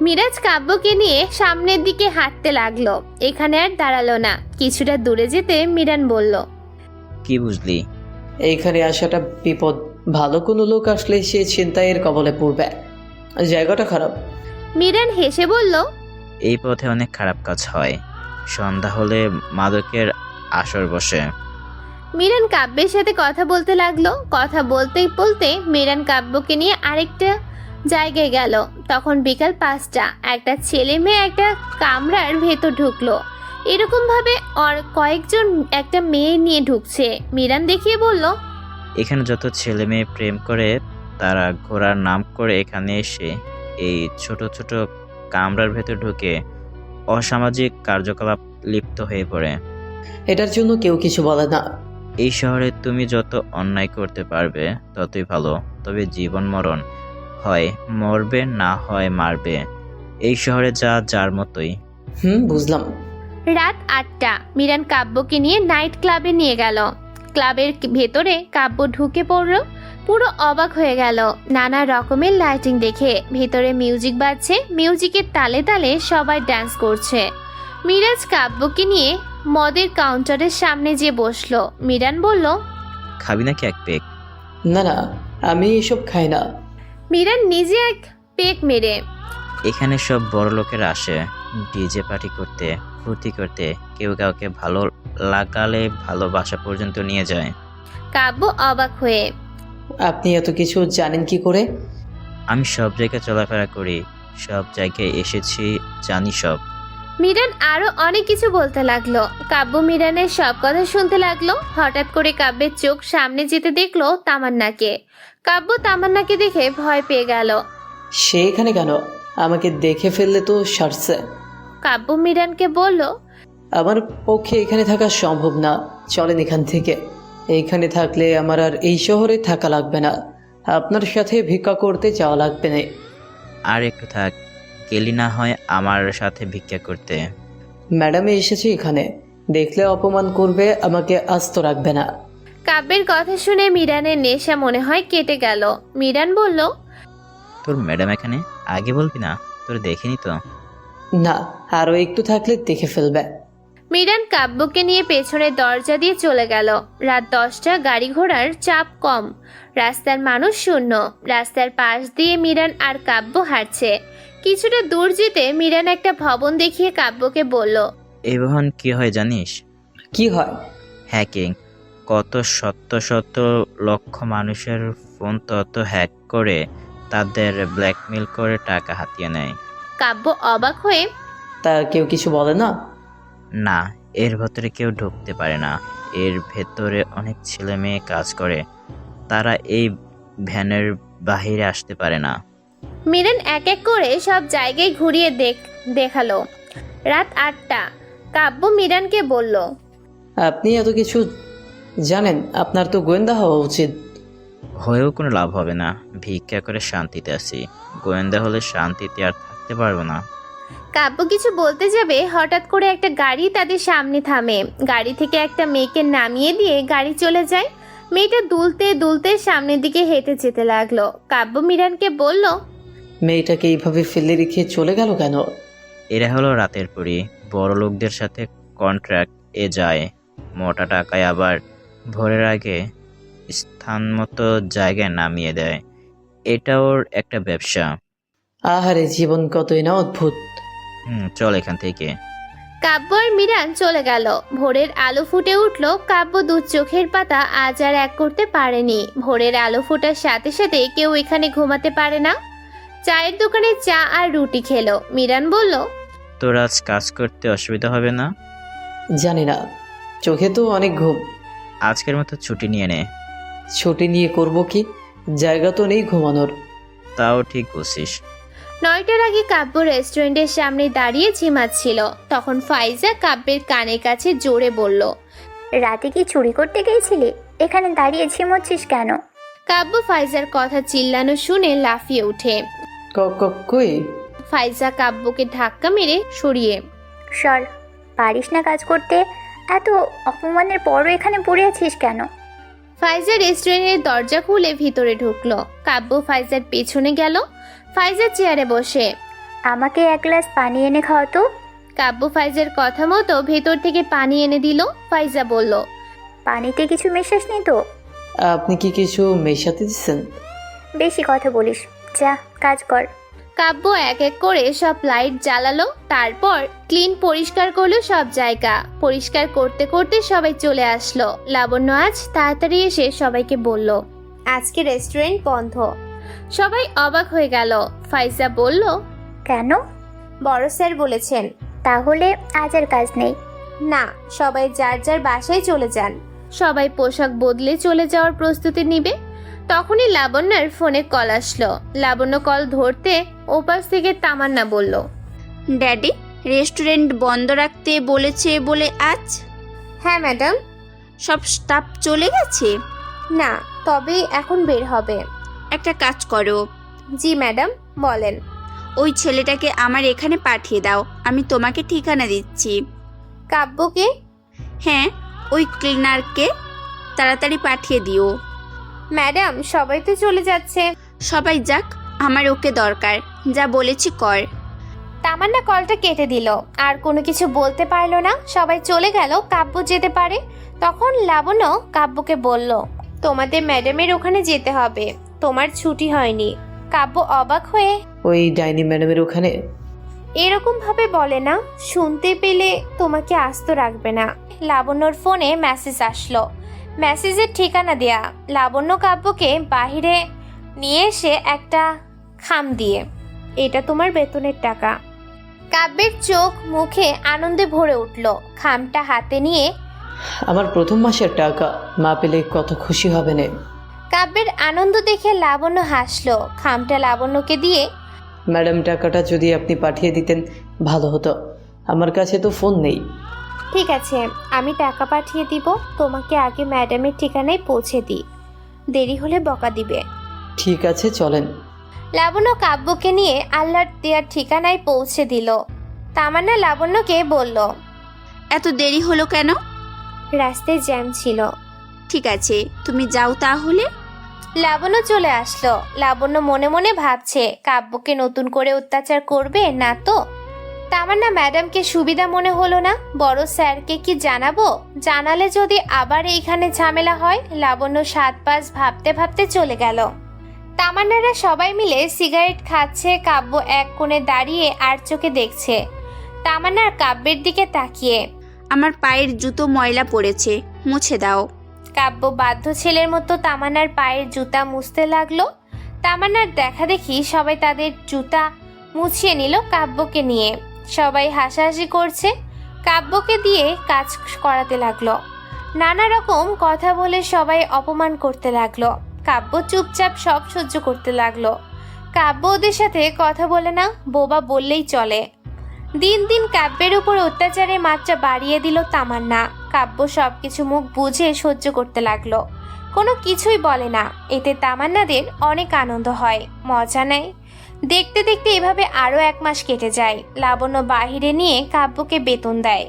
মিরাজ কাব্যকে নিয়ে সামনের দিকে হাঁটতে লাগলো, এখানে আর দাঁড়ালো না। কিছুটা দূরে যেতে মিরান বলল, কি বুঝলি? এইখানে আসাটা বিপদ, ভালো কোনো লোক আসলে সে ছিনতাইয়ের কবলে পড়বে, জায়গাটা খারাপ। মিরান হেসে বলল, এই পথে অনেক খারাপ কাজ হয়, সন্ধ্যা হলে মাদকের আসর বসে। মিরান কাব্যের সাথে কথা বলতে লাগলো। কথা বলতে বলতে মিরান কাব্যকে নিয়ে আরেকটা জায়গায় গেল। তখন বিকাল 5টা। একটা ছেলে মেয়ে একটা কামরার ভেতর ঢুকলো। এরকম ভাবে কয়েকজন একটা মেয়ে নিয়ে ঢুকছে। মিরান দেখিয়ে বলল, এখানে যত ছেলে মেয়ে প্রেম করে তারা ঘোড়ার নাম করে এখানে এসে এই ছোট ছোট কামরার ভেতর ঢুকে অসামাজিক কার্যকলাপ লিপ্ত হয়ে পড়ে। এটার জন্য কেউ কিছু বলে না। এই শহরে তুমি যত অন্যায় করতে পারবে ততই ভালো, তবে জীবন মরণ হয় মরবে, না হয় মারবে। এই শহরে যা যার মতোই। বুঝলাম। রাত 8টা। মিরান কাব্যকে নিয়ে নাইট ক্লাবে নিয়ে গেল। ক্লাবের ভেতরে কাব্য ঢুকে পড়ল। পুরো অবাক হয়ে গেল নানা রকমের লাইটিং দেখে। ভেতরে মিউজিক বাজছে, মিউজিকের তালে তালে সবাই ডান্স করছে। মিরাজ কাব্যকে নিয়ে মদের কাউন্টারের সামনে যে বসলো। মিরান বলল, খাবি নাকি এক পেক? না না, আমি এসব খাই না। মিরান নিজে এক পেক মেরে, এখানে সব বড় লোকেরা আসে ডিজে পার্টি করতে, ফুর্তি করতে, কেউ কাউকে ভালো লাগালে ভালোবাসা পর্যন্ত নিয়ে যায়। কাব্য অবাক হয়ে, আপনি এত কিছু জানেন কি করে? আমি সব জায়গায় চলাফেরা করি, সব জায়গায় এসেছি, জানি সব। মিরান আরো অনেক কিছু বলতে লাগলো। কাব্য মিরানের সব কথা শুনতে লাগলো। হঠাৎ করে কাব্যের চোখ সামনে যেতে দেখলো তামান্নাকে। কাব্য তামান্নাকে দেখে ভয় পেয়ে গেল। সে এখানে কেন? আমাকে দেখে ফেললে তো সারছে। কাব্য মিরানকে বলল, আমার পক্ষে এখানে থাকা সম্ভব না, চলেন এখান থেকে। এইখানে থাকলে আমার আর এই শহরে থাকা লাগবে না, আপনার সাথে ভিক্ষা করতে যাওয়া লাগবে না। আর একটু থাক, গেলি না হয় আমার সাথে ভিক্ষা করতে। ম্যাডামে এসেছে এখানে, দেখলে অপমান করবে, আমাকে আস্ত রাখবে না। কাব্যের কথা শুনে মিরানের নেশা মনে হয় কেটে গেল। মিরান বলল, তোর ম্যাডাম এখানে? আগে বলবি না, তোর দেখিনি তো। না, আরও একটু থাকলে দেখে ফেলবে। মিরান কাব্যকে নিয়ে পেছনের দরজা দিয়ে চলে গেল। রাত 10টা, গাড়ি ঘোড়ার চাপ কম, রাস্তার মানুষ শূন্য। রাস্তার পাশ দিয়ে মিরান আর কাব্য হাঁটছে। কিছুটা দূর যেতে মিরান একটা ভবন দেখিয়ে কাব্যকে বলল, এই ভবন কি হয় জানিস? কি হয়? হ্যাকিং। কত শত শত লক্ষ মানুষের ফোন তত হ্যাক করে তাদের ব্ল্যাকমেল করে টাকা হাতিয়ে নেয়। কাব্য অবাক হয়ে, তা কেউ কিছু বলে না? না, এর ভেতরে কেউ ঢুকতে পারে না। এর ভেতরে অনেক ছেলে মেয়ে কাজ করে, তারা এই ভ্যানের বাহিরে আসতে পারে না। মিরান এক এক করে সব জায়গায় ঘুরিয়ে দেখালো। রাত 8টা। কাব্য মিরানকে বলল, আপনি এত কিছু জানেন, আপনার তো গোয়েন্দা হওয়া উচিত। হয়েও কোনো লাভ হবে না, ভিক্ষা করে শান্তিতে আছি। গোয়েন্দা হলে শান্তিতে আর থাকতে পারবো না। কাব্য কিছু বলতে যাবে, হঠাৎ করে একটা গাড়ি তাদের সামনে থামে। গাড়ি থেকে একটা মেয়েকে নামিয়ে দিয়ে গাড়ি চলে যায়। মেয়েটা দুলতে দুলতে সামনের দিকে হেঁটে যেতে লাগলো। কাব্য মিরানকে বলল, মেয়েটাকে এইভাবে ফেলে রেখে চলে গেল কেন? এরা হলো রাতের পরী, বড় লোকদের সাথে কন্ট্রাক্ট এ যায় মোটা টাকায়, আবার ভোরের আগে স্থান মতো জায়গায় নামিয়ে দেয়। এটা ওর একটা ব্যবসা। আহারে, জীবন কতই না অদ্ভুত। চল এখান থেকে। কাব্য আর মিরান চলে গেল। ভোরের আলো ফুটে উঠল। কাব্য দু চোখের পাতা আজ আর এক করতে পারেনি। ভোরের আলো ফোটার সাথে সাথে কেউ এখানে ঘুমাতে পারে না। চায়ের দোকানে চা আর রুটি খেলো। মিরান বলল, তোর আজ কাজ করতে অসুবিধা হবে না? জানি না, চোখে তো অনেক ঘুম। আজকের মতো ছুটি নিয়ে নে। ছুটি নিয়ে করব কি? জায়গা তো নেই ঘুমানোর। তাও ঠিক বলছিস। 9টার আগে কাব্য রেস্টুরেন্টের সামনে দাঁড়িয়ে ঝিমাচ্ছিল। তখন ফাইজা কাব্যের কানের কাছে জোরে বলল, রাতে কি চুরি করতে গিয়েছিলি? এখানে দাঁড়িয়ে ঝিমোচ্ছিস কেন? কাব্য ফাইজার কথা চিল্লানো শুনে লাফিয়ে ওঠে। কই? ফাইজা কাব্যকে ধাক্কা মেরে সরিয়ে। সর, পারিস না কাজ করতে? এত অপমানের পরও এখানে পড়ে আছিস কেন? ফাইজা রেস্টুরেন্টের দরজা খুলে ভিতরে ঢুকলো। কাব্য ফাইজার পেছনে গেল। ফাইজা চেয়ারে বসে। আমাকে এক গ্লাস পানি এনে খাওয়াতো। কাব্য ফাইজার কথা মতো ভেতর থেকে পানি এনে দিল। ফাইজা বলল, পানিতে কিছু মেশাস নি তো? আপনি কি কিছু মেশাতে দিচ্ছেন? বেশি কথা বলিস, যা কাজ কর। কাব্য এক এক করে সব লাইট জ্বালালো, তারপর ক্লিন পরিষ্কার করলো সব জায়গা। পরিষ্কার করতে করতে সবাই চলে আসলো। লাবণ্য আজ তাড়াতাড়ি এসে সবাইকে বলল, আজকে রেস্টুরেন্ট বন্ধ। সবাই অবাক হয়ে গেল। ফাইজা বলল, কেন? বড় স্যার বলেছেন। তাহলে আজ আর কাজ নেই? না, সবাই যার যার বাসায় চলে যান। সবাই পোশাক বদলে চলে যাওয়ার প্রস্তুতি নিবে। তখনই লাবণ্যর ফোনে কল আসলো। লাবণ্য কল ধরতে ওপাশ থেকে তামান্না বলল, ড্যাডি রেস্টুরেন্ট বন্ধ রাখতে বলেছে বলে আজ? হ্যাঁ ম্যাডাম। সব স্টাফ চলে গেছে? না, তবে এখন বের হবে। একটা কাজ করো। জি ম্যাডাম, বলেন। ওই ছেলেটাকে আমার এখানে পাঠিয়ে দাও, আমি তোমাকে ঠিকানা দিচ্ছি। কাব্যকে? হ্যাঁ, ওই ক্লিনারকে তাড়াতাড়ি পাঠিয়ে দিও। ম্যাডাম, সবাই তো চলে যাচ্ছে। সবাই যাক, আমার ওকে দরকার। যা বলেছি কর। তামান্না কলটা কেটে দিল। আর কোনো কিছু বলতে পারলো না। সবাই চলে গেল। কাব্য যেতে পারে। তখন লাবণ্য কাব্যকে বলল, তোমাদের ম্যাডামের ওখানে যেতে হবে, তোমার ছুটি হয়নি। কাব্য অবাক হয়ে, ওই ডাইনি ম্যাডামের ওখানে? এরকম ভাবে বলে না, শুনতে পেলে তোমাকে আস্ত রাখবে না। লাবণ্যর ফোনে মেসেজ আসলো। মেসেজের ঠিকানা দেয়া। লাবণ্য কাব্যকে বাহিরে নিয়ে এসে একটা খাম দিয়ে, এটা তোমার বেতনের টাকা। কাব্যের চোখ মুখে আনন্দে ভরে উঠল। খামটা হাতে নিয়ে, আমার প্রথম মাসের টাকা, মা পেলে কত খুশি হবে না। কাব্যের আনন্দ দেখে লাবণ্য হাসলো। খামটা লাবণ্যকে দিয়ে, ম্যাডাম টাকাটা যদি আপনি পাঠিয়ে দিতেন ভালো হতো, আমার কাছে তো ফোন নেই। ঠিক আছে, আমি টাকা পাঠিয়ে দিব। তোমাকে আগে ম্যাডামের ঠিকানায় পৌঁছে দিই, দেরি হলে বকা দিবে। ঠিক আছে, চলেন। লাবণ্য কাব্যকে নিয়ে আল্লাহর দেয়ার ঠিকানায় পৌঁছে দিল। তামান্না লাবণ্যকে বলল, এত দেরি হলো কেন? রাস্তায় জ্যাম ছিল। ঠিক আছে, তুমি যাও তাহলে। লাবণ্য চলে আসলো। লাবণ্য মনে মনে ভাবছে, কাব্যকে নতুন করে অত্যাচার করবে না তো? তামান্না ম্যাডামকে সুবিধা মনে হলো না। বড় স্যারকে কি জানাবো? জানালে যদি আবার এইখানে ঝামেলা হয়। লাবণ্য 7 পাঁচ ভাবতে ভাবতে চলে গেল। তামান্নারা সবাই মিলে সিগারেট খাচ্ছে। কাব্য এক কোণে দাঁড়িয়ে আর চোখে দেখছে। তামান্নার কাব্যের দিকে তাকিয়ে, আমার পায়ের জুতো ময়লা পড়েছে, মুছে দাও। কাব্য বাধ্য ছেলের মতো তামান্নার পায়ের জুতা মুছতে লাগলো। তামান্নার দেখা দেখি সবাই তাদের জুতা মুছিয়ে নিল কাব্যকে নিয়ে। সবাই হাসাহাসি করছে। কাব্যকে দিয়ে কাজ করাতে লাগলো। নানা রকম কথা বলে সবাই অপমান করতে লাগলো। কাব্য চুপচাপ সব সহ্য করতে লাগলো। কাব্য ওদের সাথে কথা বলে না, বোবা বললেই চলে। দিন দিন কাব্যের উপর অত্যাচারের মাত্রা বাড়িয়ে দিল তামান্না। কাব্য সবকিছু মুখ বুঝে সহ্য করতে লাগলো, কোনো কিছুই বলে না। এতে তামান্নাদের অনেক আনন্দ হয়, মজা নেয়। দেখতে দেখতে এভাবে আরও 1 মাস কেটে যায়। লাবণ্য বাহিরে নিয়ে কাব্যকে বেতন দেয়।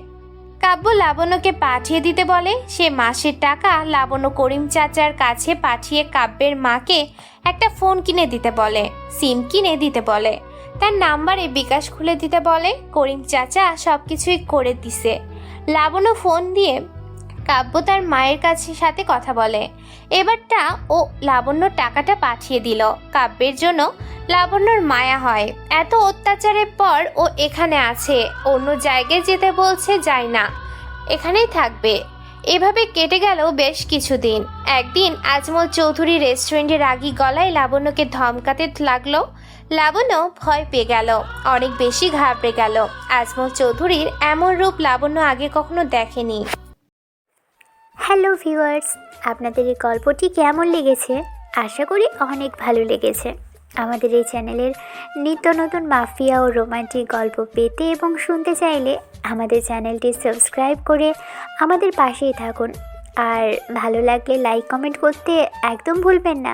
কাব্য লাবণ্যকে পাঠিয়ে দিতে বলে। সে মাসের টাকা লাবণ্য করিম চাচার কাছে পাঠিয়ে কাব্যের মাকে একটা ফোন কিনে দিতে বলে, সিম কিনে দিতে বলে, তার নাম্বারে বিকাশ খুলে দিতে বলে। করিম চাচা সবকিছুই করে দিছে। লাবণ্য ফোন দিয়ে কাব্য তার মায়ের কাছে সাথে কথা বলে। এবারটা ও লাবণ্য টাকাটা পাঠিয়ে দিল। কাব্যের জন্য লাবণ্যর মায়া হয়। এত অত্যাচারের পর ও এখানে আছে, অন্য জায়গায় যেতে বলছে, যায় না, এখানেই থাকবে। এভাবে কেটে গেল বেশ কিছুদিন। একদিন আজমল চৌধুরী রেস্টুরেন্টে রাগী গলায় লাবণ্যকে ধমকাতে লাগলো। লাবণ্য ভয় পেয়ে গেল, অনেক বেশি ঘাবড়ে গেল। আজমল চৌধুরীর এমন রূপ লাবণ্য আগে কখনো দেখেনি। হ্যালো ভিউয়ার্স, আপনাদের এই গল্পটি কেমন লেগেছে? আশা করি অনেক ভালো লেগেছে। আমাদের এই চ্যানেলের নিত্য নতুন মাফিয়া ও রোমান্টিক গল্প পেতে এবং শুনতে চাইলে আমাদের চ্যানেলটি সাবস্ক্রাইব করে আমাদের পাশেই থাকুন। আর ভালো লাগলে লাইক কমেন্ট করতে একদম ভুলবেন না।